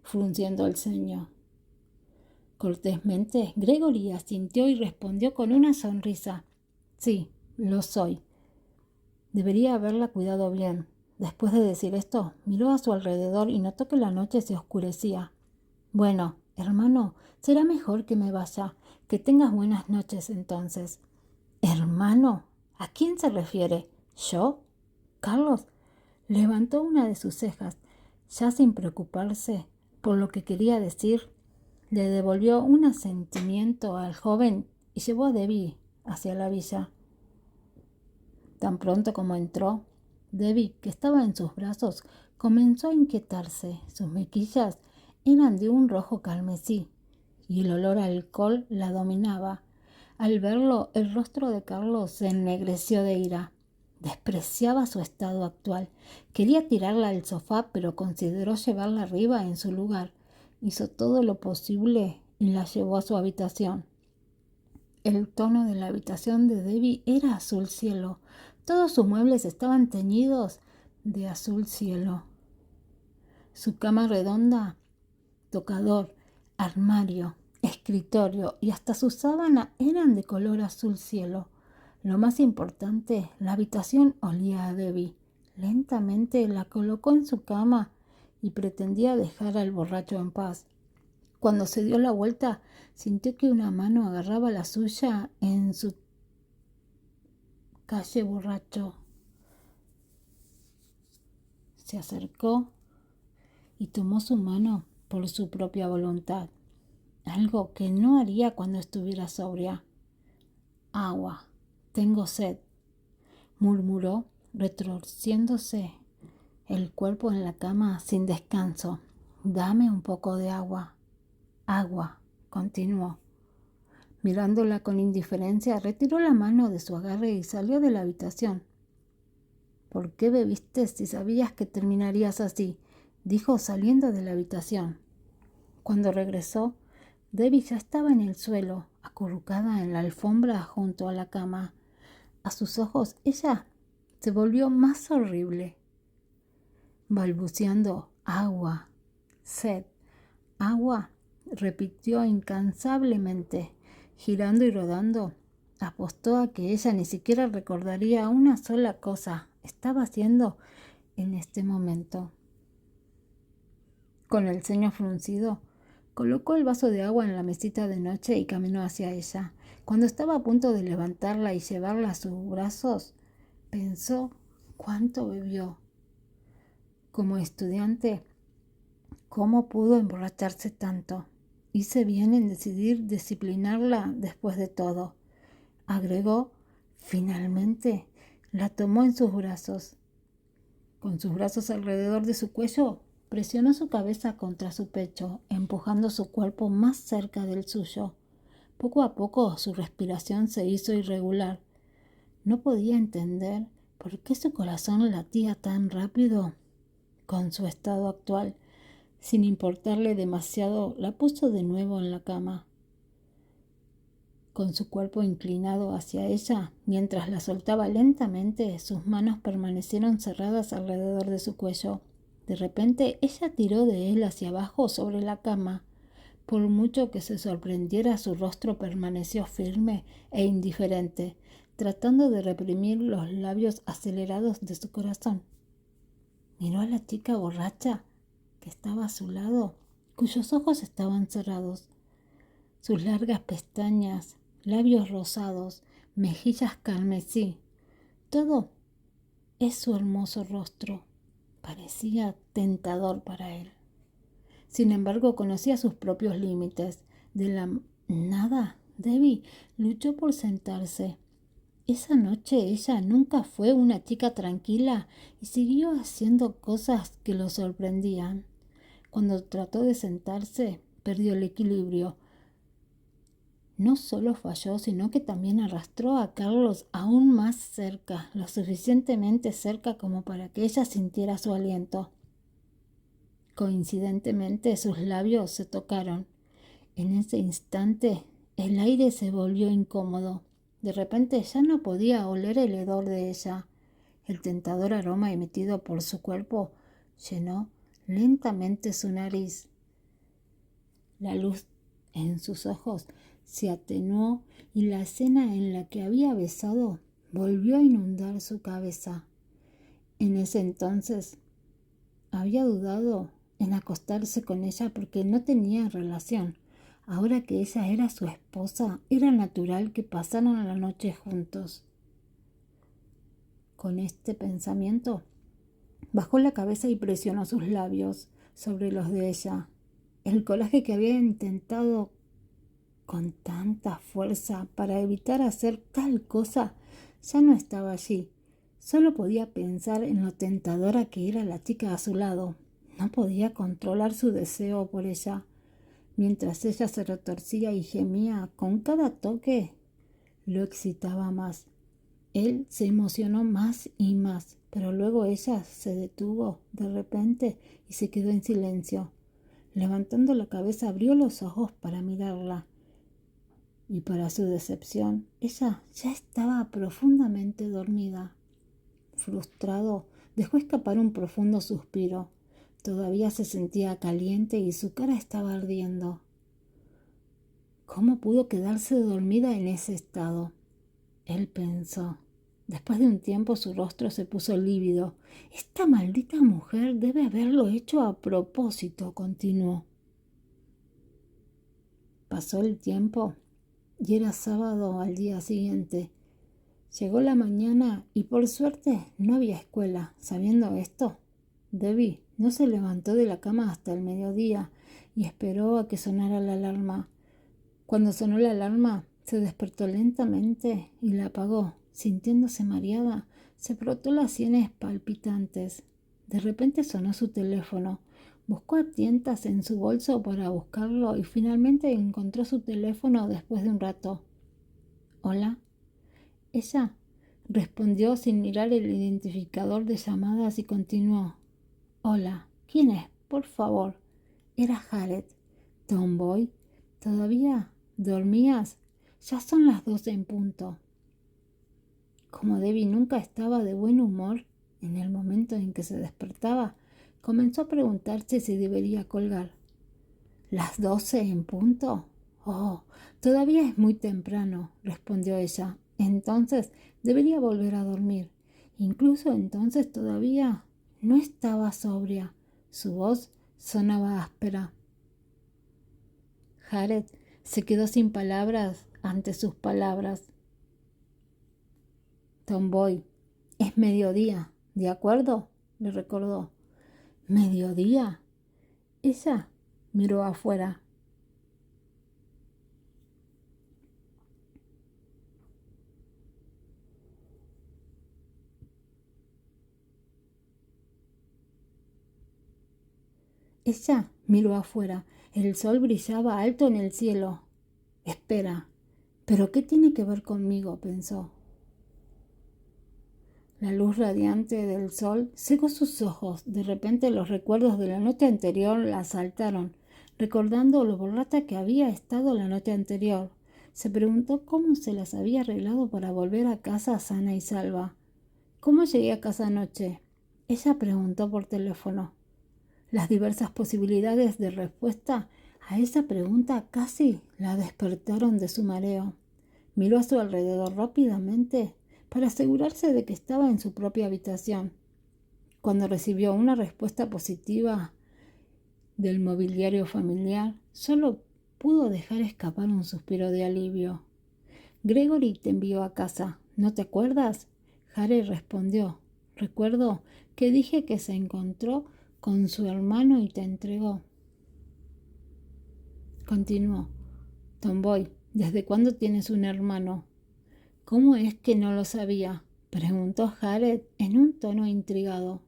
frunciendo el ceño. Cortésmente, Gregory asintió y respondió con una sonrisa: «Sí, lo soy». Debería haberla cuidado bien. Después de decir esto, miró a su alrededor y notó que la noche se oscurecía. «Bueno, hermano, será mejor que me vaya. Que tengas buenas noches entonces». «¿Hermano? ¿A quién se refiere? ¿Yo?». Carlos levantó una de sus cejas. Ya sin preocuparse por lo que quería decir, le devolvió un asentimiento al joven y llevó a Debbie hacia la villa. Tan pronto como entró, Debbie, que estaba en sus brazos, comenzó a inquietarse. Sus mejillas eran de un rojo carmesí y el olor a alcohol la dominaba. Al verlo, el rostro de Carlos se ennegreció de ira. Despreciaba su estado actual. Quería tirarla al sofá, pero consideró llevarla arriba en su lugar. Hizo todo lo posible y la llevó a su habitación. El tono de la habitación de Debbie era azul cielo. Todos sus muebles estaban teñidos de azul cielo. Su cama redonda, tocador, armario, escritorio y hasta su sábana eran de color azul cielo. Lo más importante, la habitación olía a Debbie. Lentamente la colocó en su cama y pretendía dejar al borracho en paz. Cuando se dio la vuelta, sintió que una mano agarraba la suya en su calle borracho. Se acercó y tomó su mano por su propia voluntad, algo que no haría cuando estuviera sobria. «Agua, tengo sed», murmuró, retorciéndose el cuerpo en la cama sin descanso. «Dame un poco de agua». «Agua», continuó. Mirándola con indiferencia, retiró la mano de su agarre y salió de la habitación. «¿Por qué bebiste si sabías que terminarías así?», dijo saliendo de la habitación. Cuando regresó, Debbie ya estaba en el suelo, acurrucada en la alfombra junto a la cama. a sus ojos, ella se volvió más horrible, balbuceando agua, sed, agua, repitió incansablemente, girando y rodando. Apostó a que ella ni siquiera recordaría una sola cosa estaba haciendo en este momento. Con el ceño fruncido, colocó el vaso de agua en la mesita de noche y caminó hacia ella. Cuando estaba a punto de levantarla y llevarla a sus brazos, pensó cuánto bebió. Como estudiante, ¿cómo pudo emborracharse tanto? Hice bien en decidir disciplinarla después de todo, agregó. Finalmente, la tomó en sus brazos. Con sus brazos alrededor de su cuello, presionó su cabeza contra su pecho, empujando su cuerpo más cerca del suyo. Poco a poco su respiración se hizo irregular. No podía entender por qué su corazón latía tan rápido. Con su estado actual, sin importarle demasiado, la puso de nuevo en la cama. Con su cuerpo inclinado hacia ella, mientras la soltaba lentamente, sus manos permanecieron cerradas alrededor de su cuello. De repente, ella tiró de él hacia abajo sobre la cama. Por mucho que se sorprendiera, su rostro permaneció firme e indiferente, tratando de reprimir los labios acelerados de su corazón. Miró a la chica borracha que estaba a su lado, cuyos ojos estaban cerrados. Sus largas pestañas, labios rosados, mejillas carmesí, todo es su hermoso rostro. Parecía tentador para él. Sin embargo, conocía sus propios límites. De la nada, Debbie luchó por sentarse. Esa noche ella nunca fue una chica tranquila y siguió haciendo cosas que lo sorprendían. Cuando trató de sentarse, perdió el equilibrio. No solo falló, sino que también arrastró a Carlos aún más cerca, lo suficientemente cerca como para que ella sintiera su aliento. Coincidentemente, sus labios se tocaron. En ese instante, el aire se volvió incómodo. De repente ya no podía oler el hedor de ella. El tentador aroma emitido por su cuerpo llenó lentamente su nariz. La luz en sus ojos se atenuó y la escena en la que había besado volvió a inundar su cabeza. En ese entonces había dudado en acostarse con ella porque no tenía relación. Ahora que ella era su esposa, era natural que pasaran la noche juntos. Con este pensamiento, bajó la cabeza y presionó sus labios sobre los de ella. El coraje que había intentado con tanta fuerza para evitar hacer tal cosa ya no estaba allí. Solo podía pensar en lo tentadora que era la chica a su lado. No podía controlar su deseo por ella. Mientras ella se retorcía y gemía con cada toque, lo excitaba más. Él se emocionó más y más, pero luego ella se detuvo de repente y se quedó en silencio. Levantando la cabeza, abrió los ojos para mirarla. Y para su decepción, ella ya estaba profundamente dormida. Frustrado, dejó escapar un profundo suspiro. Todavía se sentía caliente y su cara estaba ardiendo. ¿Cómo pudo quedarse dormida en ese estado? Él pensó. Después de un tiempo su rostro se puso lívido. Esta maldita mujer debe haberlo hecho a propósito, continuó. Pasó el tiempo y era sábado al día siguiente. Llegó la mañana y por suerte no había escuela. Sabiendo esto, Debbie no se levantó de la cama hasta el mediodía y esperó a que sonara la alarma. Cuando sonó la alarma, se despertó lentamente y la apagó. Sintiéndose mareada, se frotó las sienes palpitantes. De repente sonó su teléfono. Buscó a tientas en su bolso para buscarlo y finalmente encontró su teléfono después de un rato. ¿Hola? Ella respondió sin mirar el identificador de llamadas y continuó. Hola, ¿quién es? Por favor. Era Jared. Tomboy, ¿todavía dormías? Ya son las 12 en punto. Como Debbie nunca estaba de buen humor en el momento en que se despertaba, comenzó a preguntarse si debería colgar. ¿Las 12 en punto? Oh, todavía es muy temprano, respondió ella. Entonces debería volver a dormir. Incluso entonces todavía no estaba sobria. Su voz sonaba áspera. Jared se quedó sin palabras ante sus palabras. Tomboy, es mediodía, ¿de acuerdo?, le recordó. ¿Mediodía? Ella miró afuera. Ella miró afuera. El sol brillaba alto en el cielo. Espera, ¿pero qué tiene que ver conmigo?, pensó. La luz radiante del sol cegó sus ojos. De repente los recuerdos de la noche anterior la asaltaron, recordando lo borracha que había estado la noche anterior. Se preguntó cómo se las había arreglado para volver a casa sana y salva. ¿Cómo llegué a casa anoche?, ella preguntó por teléfono. Las diversas posibilidades de respuesta a esa pregunta casi la despertaron de su mareo. Miró a su alrededor rápidamente para asegurarse de que estaba en su propia habitación. Cuando recibió una respuesta positiva del mobiliario familiar, solo pudo dejar escapar un suspiro de alivio. Gregory te envió a casa, ¿no te acuerdas?, Harry respondió. Recuerdo que dije que se encontró con su hermano y te entregó. Continuó. Tomboy, ¿desde cuándo tienes un hermano? ¿Cómo es que no lo sabía?, preguntó Jared en un tono intrigado.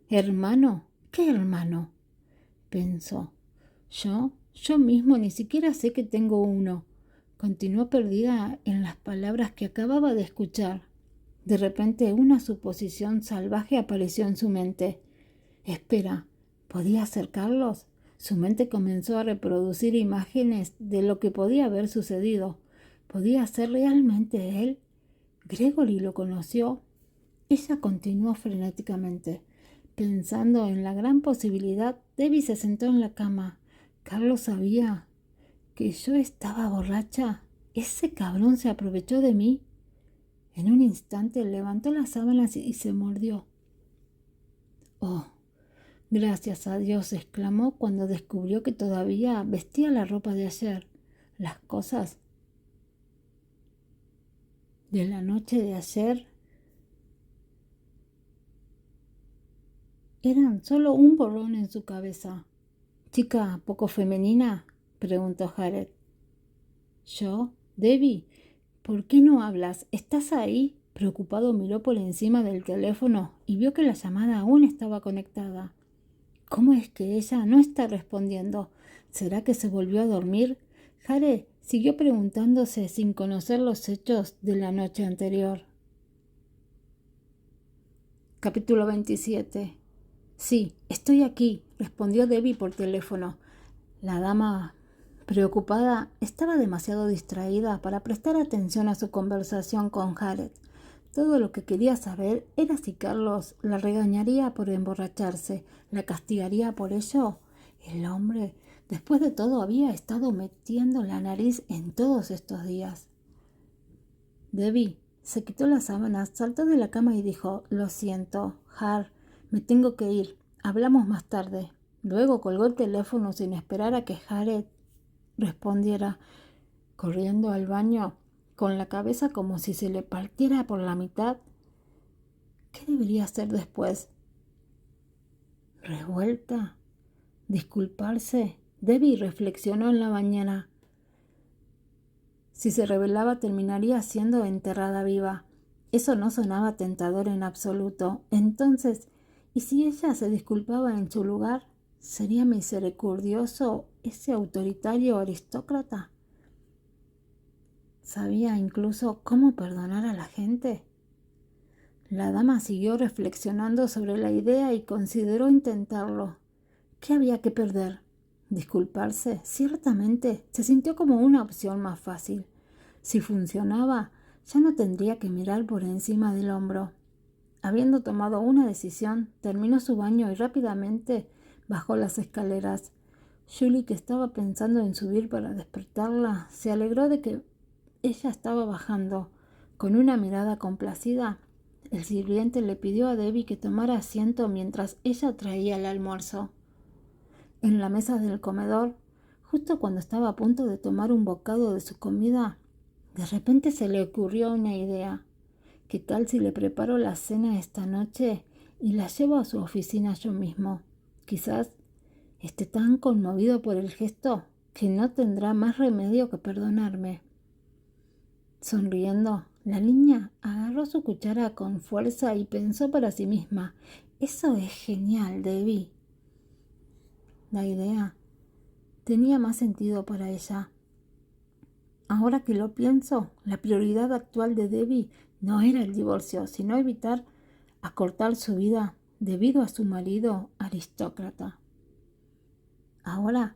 ¿Hermano? ¿Qué hermano?, pensó. Yo mismo ni siquiera sé que tengo uno. Continuó perdida en las palabras que acababa de escuchar. De repente una suposición salvaje apareció en su mente. Espera, ¿podía ser Carlos? Su mente comenzó a reproducir imágenes de lo que podía haber sucedido. ¿Podía ser realmente él? ¿Gregory lo conoció? Ella continuó frenéticamente. Pensando en la gran posibilidad, Debbie se sentó en la cama. ¿Carlos sabía que yo estaba borracha? ¿Ese cabrón se aprovechó de mí? En un instante levantó las sábanas y se mordió. Oh, gracias a Dios, exclamó cuando descubrió que todavía vestía la ropa de ayer. Las cosas de la noche de ayer eran solo un borrón en su cabeza. ¿Chica poco femenina?, preguntó Jared. ¿Yo? Debbie, ¿por qué no hablas? ¿Estás ahí? Preocupado miró por encima del teléfono y vio que la llamada aún estaba conectada. ¿Cómo es que ella no está respondiendo? ¿Será que se volvió a dormir? Jared siguió preguntándose sin conocer los hechos de la noche anterior. Capítulo 27. Sí, estoy aquí, respondió Debbie por teléfono. La dama, preocupada, estaba demasiado distraída para prestar atención a su conversación con Jared. Todo lo que quería saber era si Carlos la regañaría por emborracharse, la castigaría por ello. El hombre, después de todo, había estado metiendo la nariz en todos estos días. Debbie se quitó las sábanas, saltó de la cama y dijo: Lo siento, Har, me tengo que ir. Hablamos más tarde. Luego colgó el teléfono sin esperar a que Jared respondiera, corriendo al baño con la cabeza como si se le partiera por la mitad. ¿Qué debería hacer después? ¿Revuelta? ¿Disculparse? Debbie reflexionó en la mañana. Si se rebelaba terminaría siendo enterrada viva. Eso no sonaba tentador en absoluto. Entonces, ¿y si ella se disculpaba en su lugar? ¿Sería misericordioso ese autoritario aristócrata? ¿Sabía incluso cómo perdonar a la gente? La dama siguió reflexionando sobre la idea y consideró intentarlo. ¿Qué había que perder? ¿Disculparse? Ciertamente se sintió como una opción más fácil. Si funcionaba, ya no tendría que mirar por encima del hombro. Habiendo tomado una decisión, terminó su baño y rápidamente bajó las escaleras. Julie, que estaba pensando en subir para despertarla, se alegró de que ella estaba bajando. Con una mirada complacida, el sirviente le pidió a Debbie que tomara asiento mientras ella traía el almuerzo. En la mesa del comedor, justo cuando estaba a punto de tomar un bocado de su comida, de repente se le ocurrió una idea. ¿Qué tal si le preparo la cena esta noche y la llevo a su oficina yo mismo? Quizás esté tan conmovido por el gesto que no tendrá más remedio que perdonarme. Sonriendo, la niña agarró su cuchara con fuerza y pensó para sí misma: «Eso es genial, Debbie». La idea tenía más sentido para ella. Ahora que lo pienso, la prioridad actual de Debbie no era el divorcio, sino evitar acortar su vida debido a su marido aristócrata. Ahora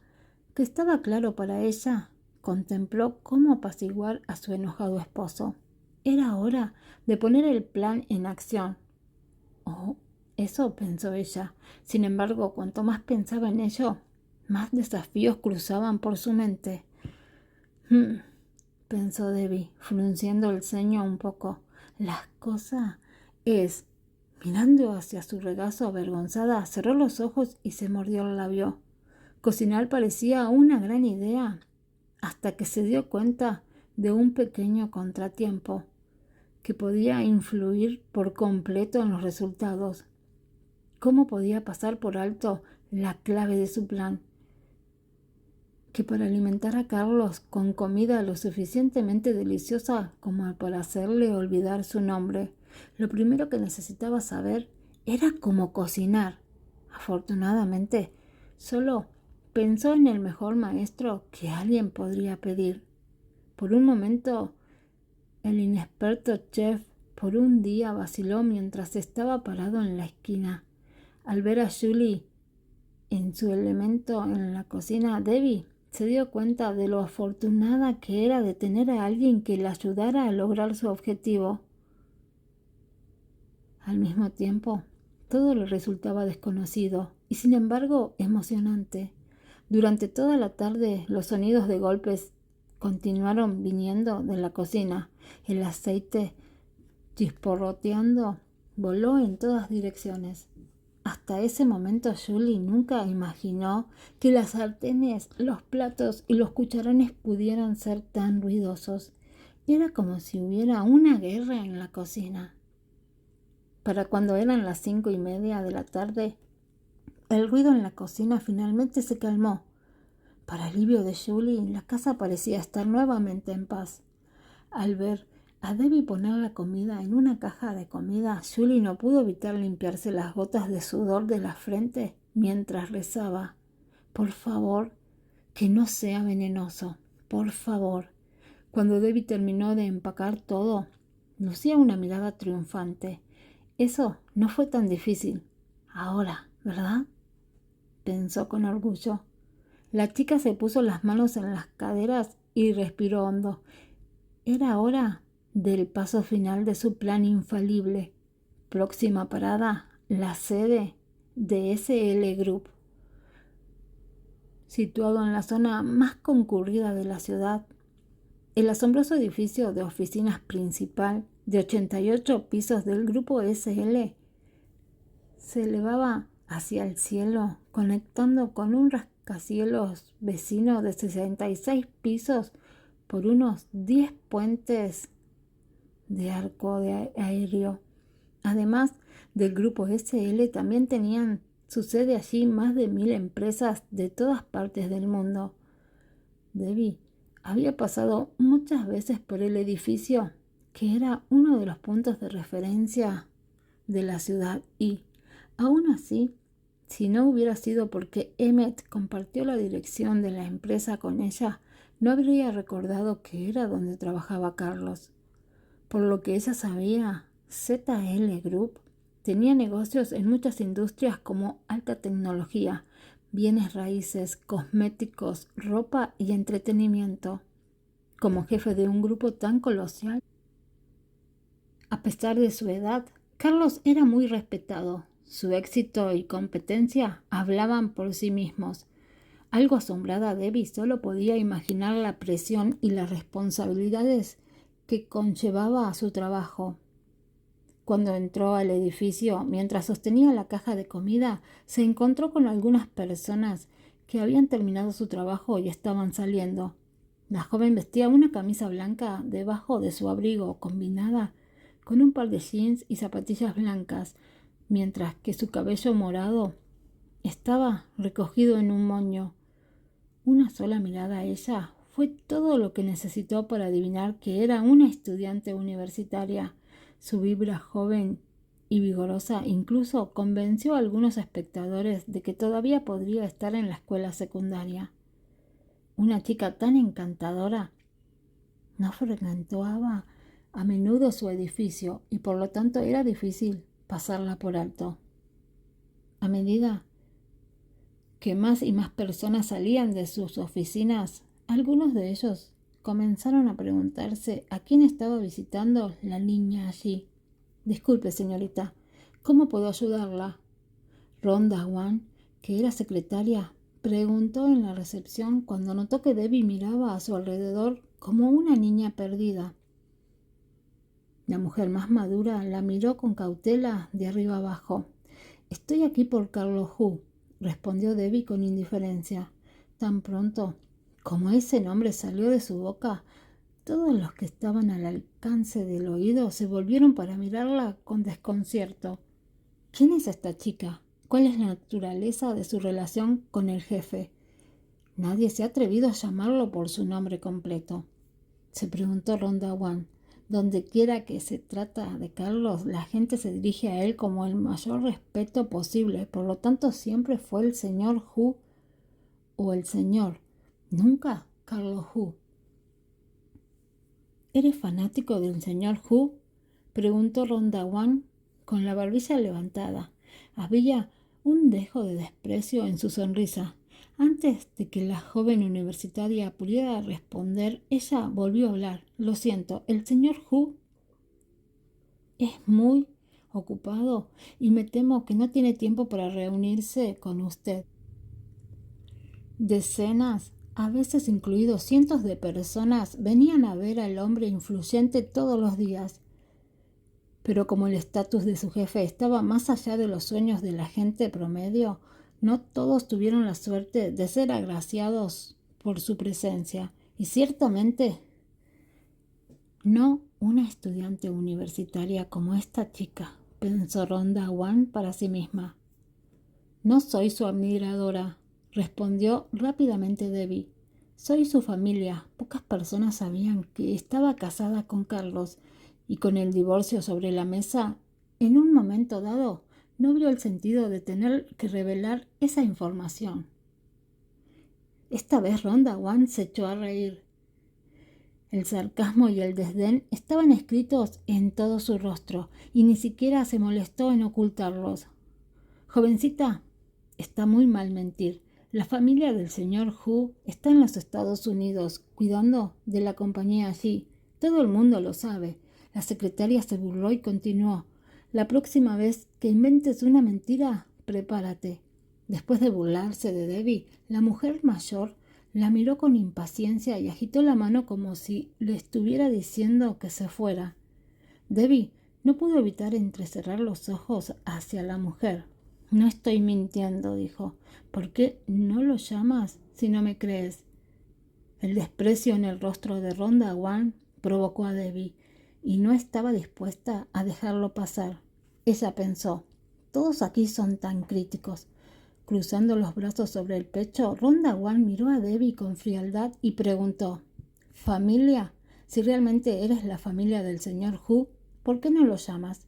que estaba claro para ella, contempló cómo apaciguar a su enojado esposo. Era hora de poner el plan en acción. Oh, eso pensó ella. Sin embargo, cuanto más pensaba en ello, más desafíos cruzaban por su mente. Pensó Debbie, frunciendo el ceño un poco. La cosa es... Mirando hacia su regazo avergonzada, cerró los ojos y se mordió el labio. Cocinar parecía una gran idea, hasta que se dio cuenta de un pequeño contratiempo que podía influir por completo en los resultados. ¿Cómo podía pasar por alto la clave de su plan? Que para alimentar a Carlos con comida lo suficientemente deliciosa como para hacerle olvidar su nombre, lo primero que necesitaba saber era cómo cocinar. Afortunadamente, solo pensó en el mejor maestro que alguien podría pedir. Por un momento, el inexperto chef por un día vaciló mientras estaba parado en la esquina. Al ver a Julie en su elemento en la cocina, Debbie se dio cuenta de lo afortunada que era de tener a alguien que la ayudara a lograr su objetivo. Al mismo tiempo, todo le resultaba desconocido y sin embargo emocionante. Durante toda la tarde los sonidos de golpes continuaron viniendo de la cocina. El aceite, chisporroteando, voló en todas direcciones. Hasta ese momento Julie nunca imaginó que las sartenes, los platos y los cucharones pudieran ser tan ruidosos. Era como si hubiera una guerra en la cocina. Para cuando eran las 5:30 de la tarde, el ruido en la cocina finalmente se calmó. Para alivio de Julie, la casa parecía estar nuevamente en paz. Al ver a Debbie poner la comida en una caja de comida, Julie no pudo evitar limpiarse las gotas de sudor de la frente mientras rezaba: «Por favor, que no sea venenoso. Por favor». Cuando Debbie terminó de empacar todo, lucía una mirada triunfante. «Eso no fue tan difícil. Ahora, ¿verdad?», pensó con orgullo. La chica se puso las manos en las caderas y respiró hondo. Era hora del paso final de su plan infalible. Próxima parada, la sede de SL Group. Situado en la zona más concurrida de la ciudad, el asombroso edificio de oficinas principal de 88 pisos del grupo SL se elevaba hacia el cielo, conectando con un rascacielos vecino de 66 pisos por unos 10 puentes de arco de aéreo. Además del grupo SL, también tenían su sede allí más de 1000 empresas de todas partes del mundo. Debbie había pasado muchas veces por el edificio, que era uno de los puntos de referencia de la ciudad, y, aún así, si no hubiera sido porque Emmett compartió la dirección de la empresa con ella, no habría recordado que era donde trabajaba Carlos. Por lo que ella sabía, ZL Group tenía negocios en muchas industrias como alta tecnología, bienes raíces, cosméticos, ropa y entretenimiento. Como jefe de un grupo tan colosal, A pesar de su edad, Carlos era muy respetado. Su éxito y competencia hablaban por sí mismos. Algo asombrada, Debbie solo podía imaginar la presión y las responsabilidades que conllevaba a su trabajo. Cuando entró al edificio, mientras sostenía la caja de comida, se encontró con algunas personas que habían terminado su trabajo y estaban saliendo. La joven vestía una camisa blanca debajo de su abrigo, combinada con un par de jeans y zapatillas blancas, mientras que su cabello morado estaba recogido en un moño. Una sola mirada a ella fue todo lo que necesitó para adivinar que era una estudiante universitaria. Su vibra joven y vigorosa incluso convenció a algunos espectadores de que todavía podría estar en la escuela secundaria. Una chica tan encantadora no frecuentaba a menudo su edificio y por lo tanto era difícil pasarla por alto. A medida que más y más personas salían de sus oficinas, algunos de ellos comenzaron a preguntarse a quién estaba visitando la niña allí. Disculpe, señorita, ¿cómo puedo ayudarla? Rhonda Wan, que era secretaria, preguntó en la recepción cuando notó que Debbie miraba a su alrededor como una niña perdida. La mujer más madura la miró con cautela de arriba abajo. Estoy aquí por Carlos Hu, respondió Debbie con indiferencia. Tan pronto como ese nombre salió de su boca, todos los que estaban al alcance del oído se volvieron para mirarla con desconcierto. ¿Quién es esta chica? ¿Cuál es la naturaleza de su relación con el jefe? Nadie se ha atrevido a llamarlo por su nombre completo, se preguntó Rhonda Wan. Donde quiera que se trata de Carlos, la gente se dirige a él con el mayor respeto posible. Por lo tanto, siempre fue el señor Hu o el señor, nunca Carlos Hu. ¿Eres fanático del señor Hu? Preguntó Rhonda Wan con la barbilla levantada. Había un dejo de desprecio en su sonrisa. Antes de que la joven universitaria pudiera responder, ella volvió a hablar. Lo siento, el señor Hu es muy ocupado y me temo que no tiene tiempo para reunirse con usted. Decenas, a veces incluidos cientos de personas, venían a ver al hombre influyente todos los días. Pero como el estatus de su jefe estaba más allá de los sueños de la gente promedio, no todos tuvieron la suerte de ser agraciados por su presencia, y ciertamente no una estudiante universitaria como esta chica, pensó Rhonda Wan para sí misma. No soy su admiradora, respondió rápidamente Debbie. Soy su familia. Pocas personas sabían que estaba casada con Carlos, y con el divorcio sobre la mesa, en un momento dado, no vio el sentido de tener que revelar esa información. Esta vez Rhonda Wan se echó a reír. El sarcasmo y el desdén estaban escritos en todo su rostro, y ni siquiera se molestó en ocultarlos. Jovencita, está muy mal mentir. La familia del señor Hu está en los Estados Unidos, cuidando de la compañía allí. Todo el mundo lo sabe. La secretaria se burló y continuó. La próxima vez que inventes una mentira, prepárate. Después de burlarse de Debbie, la mujer mayor la miró con impaciencia y agitó la mano como si le estuviera diciendo que se fuera. Debbie no pudo evitar entrecerrar los ojos hacia la mujer. No estoy mintiendo, dijo. ¿Por qué no lo llamas si no me crees? El desprecio en el rostro de Rhonda Wan provocó a Debbie y no estaba dispuesta a dejarlo pasar. Ella pensó, todos aquí son tan críticos. Cruzando los brazos sobre el pecho, Rhonda Wan miró a Debbie con frialdad y preguntó, ¿familia? Si realmente eres la familia del señor Hu, ¿por qué no lo llamas?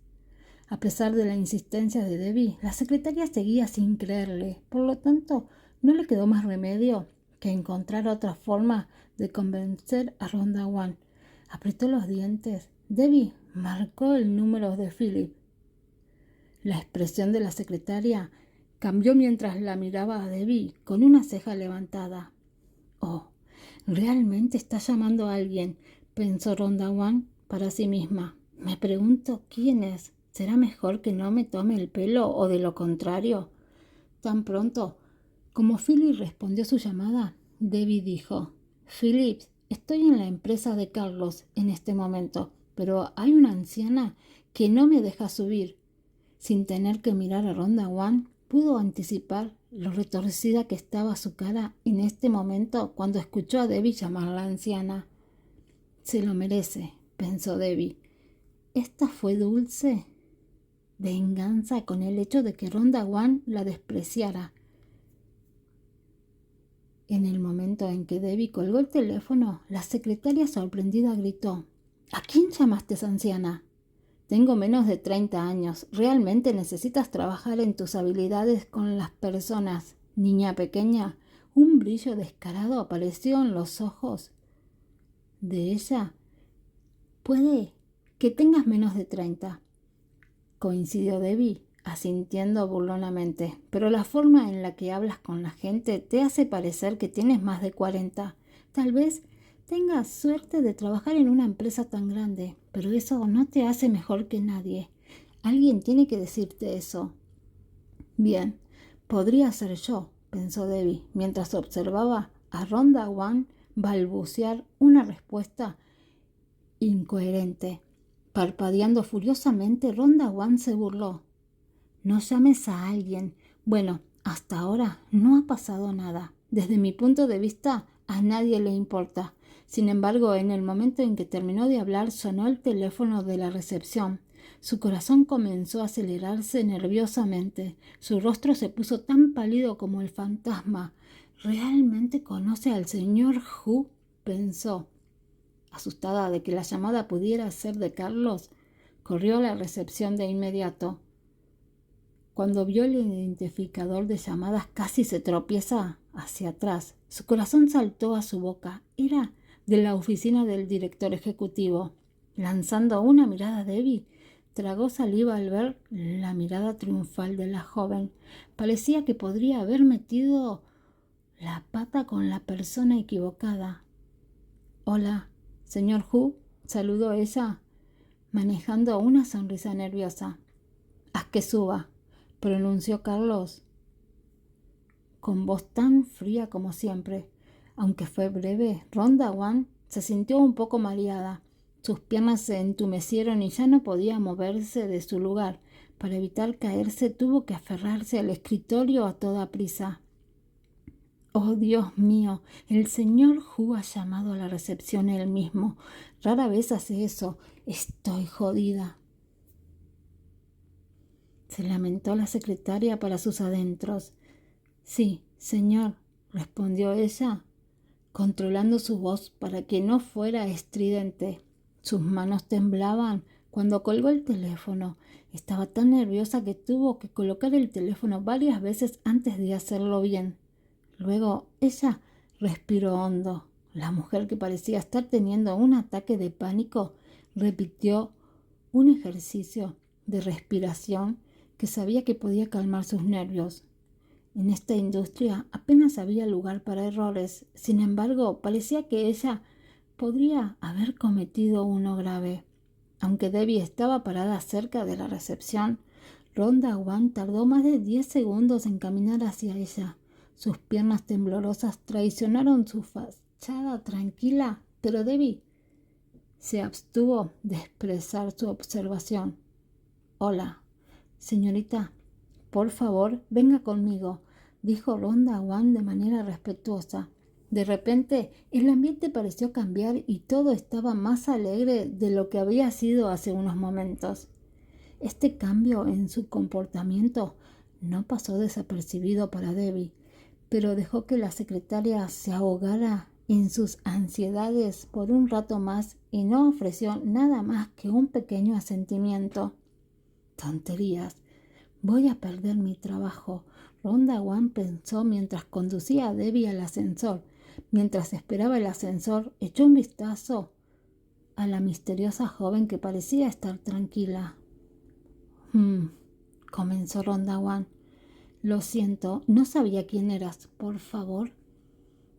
A pesar de la insistencia de Debbie, la secretaria seguía sin creerle. Por lo tanto, no le quedó más remedio que encontrar otra forma de convencer a Rhonda Wan. Apretó los dientes. Debbie marcó el número de Philip. La expresión de la secretaria cambió mientras la miraba a Debbie con una ceja levantada. «Oh, realmente está llamando a alguien», pensó Rhonda Wan para sí misma. Me pregunto quién es. ¿Será mejor que no me tome el pelo o de lo contrario? Tan pronto como Philip respondió su llamada, Debbie dijo: Philip, estoy en la empresa de Carlos en este momento, pero hay una anciana que no me deja subir. Sin tener que mirar a Rhonda One, pudo anticipar lo retorcida que estaba su cara en este momento cuando escuchó a Debbie llamar a la anciana. Se lo merece, pensó Debbie. Esta fue dulce venganza con el hecho de que Rhonda One la despreciara. En el momento en que Debbie colgó el teléfono, la secretaria sorprendida gritó: ¿A quién llamaste, anciana? Tengo menos de 30 años. ¿Realmente necesitas trabajar en tus habilidades con las personas, niña pequeña? Un brillo descarado apareció en los ojos de ella. Puede que tengas menos de 30, coincidió Debbie, asintiendo burlonamente, pero la forma en la que hablas con la gente te hace parecer que tienes más de 40. Tal vez tengas suerte de trabajar en una empresa tan grande, pero eso no te hace mejor que nadie. Alguien tiene que decirte eso. Bien, podría ser yo, pensó Debbie, mientras observaba a Rhonda One balbucear una respuesta incoherente. Parpadeando furiosamente, Rhonda One se burló. No llames a alguien. Bueno, hasta ahora no ha pasado nada. Desde mi punto de vista, a nadie le importa. Sin embargo, en el momento en que terminó de hablar, sonó el teléfono de la recepción. Su corazón comenzó a acelerarse nerviosamente. Su rostro se puso tan pálido como el fantasma. ¿Realmente conoce al señor Hu?, pensó. Asustada de que la llamada pudiera ser de Carlos, corrió a la recepción de inmediato. Cuando vio el identificador de llamadas, casi se tropieza hacia atrás. Su corazón saltó a su boca. Era de la oficina del director ejecutivo. Lanzando una mirada a Debbie, tragó saliva al ver la mirada triunfal de la joven. Parecía que podría haber metido la pata con la persona equivocada. Hola, señor Hu, saludó ella, manejando una sonrisa nerviosa. Haz que suba, pronunció Carlos con voz tan fría como siempre. Aunque fue breve, Rhonda One se sintió un poco mareada. Sus piernas se entumecieron y ya no podía moverse de su lugar. Para evitar caerse, tuvo que aferrarse al escritorio a toda prisa. Oh, Dios mío, el señor Hu ha llamado a la recepción él mismo. Rara vez hace eso. Estoy jodida. Se lamentó la secretaria para sus adentros. Sí, señor, respondió ella, controlando su voz para que no fuera estridente. Sus manos temblaban cuando colgó el teléfono. Estaba tan nerviosa que tuvo que colocar el teléfono varias veces antes de hacerlo bien. Luego ella respiró hondo. La mujer, que parecía estar teniendo un ataque de pánico, repitió un ejercicio de respiración que sabía que podía calmar sus nervios. En esta industria apenas había lugar para errores. Sin embargo, parecía que ella podría haber cometido uno grave. Aunque Debbie estaba parada cerca de la recepción, Rhonda One tardó más de 10 segundos en caminar hacia ella. Sus piernas temblorosas traicionaron su fachada tranquila, pero Debbie se abstuvo de expresar su observación. Hola, señorita, por favor, venga conmigo, dijo Rhonda One de manera respetuosa. De repente, el ambiente pareció cambiar y todo estaba más alegre de lo que había sido hace unos momentos. Este cambio en su comportamiento no pasó desapercibido para Debbie, pero dejó que la secretaria se ahogara en sus ansiedades por un rato más y no ofreció nada más que un pequeño asentimiento. Tonterías. Voy a perder mi trabajo, Rhonda One pensó mientras conducía a Debbie al ascensor. Mientras esperaba el ascensor, echó un vistazo a la misteriosa joven que parecía estar tranquila. Comenzó Rhonda One. Lo siento, no sabía quién eras. Por favor.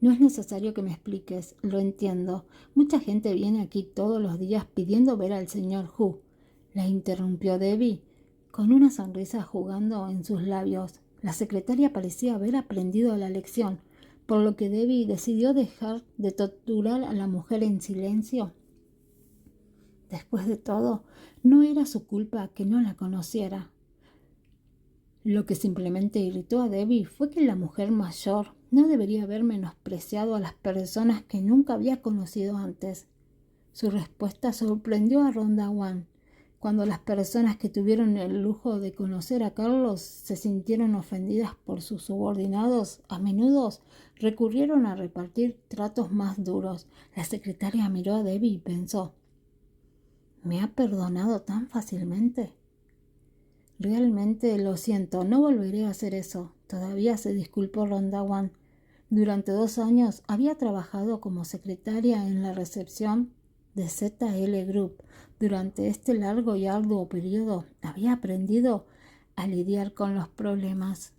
No es necesario que me expliques, lo entiendo. Mucha gente viene aquí todos los días pidiendo ver al señor Hu. la interrumpió Debbie, con una sonrisa jugando en sus labios. La secretaria parecía haber aprendido la lección, por lo que Debbie decidió dejar de torturar a la mujer en silencio. Después de todo, no era su culpa que no la conociera. Lo que simplemente irritó a Debbie fue que la mujer mayor no debería haber menospreciado a las personas que nunca había conocido antes. Su respuesta sorprendió a Rhonda One. Cuando las personas que tuvieron el lujo de conocer a Carlos se sintieron ofendidas por sus subordinados, a menudo recurrieron a repartir tratos más duros. La secretaria miró a Debbie y pensó: ¿me ha perdonado tan fácilmente? Realmente lo siento, no volveré a hacer eso. Todavía se disculpó Rhonda One. Durante 2 años había trabajado como secretaria en la recepción de ZL Group. Durante este largo y arduo periodo había aprendido a lidiar con los problemas.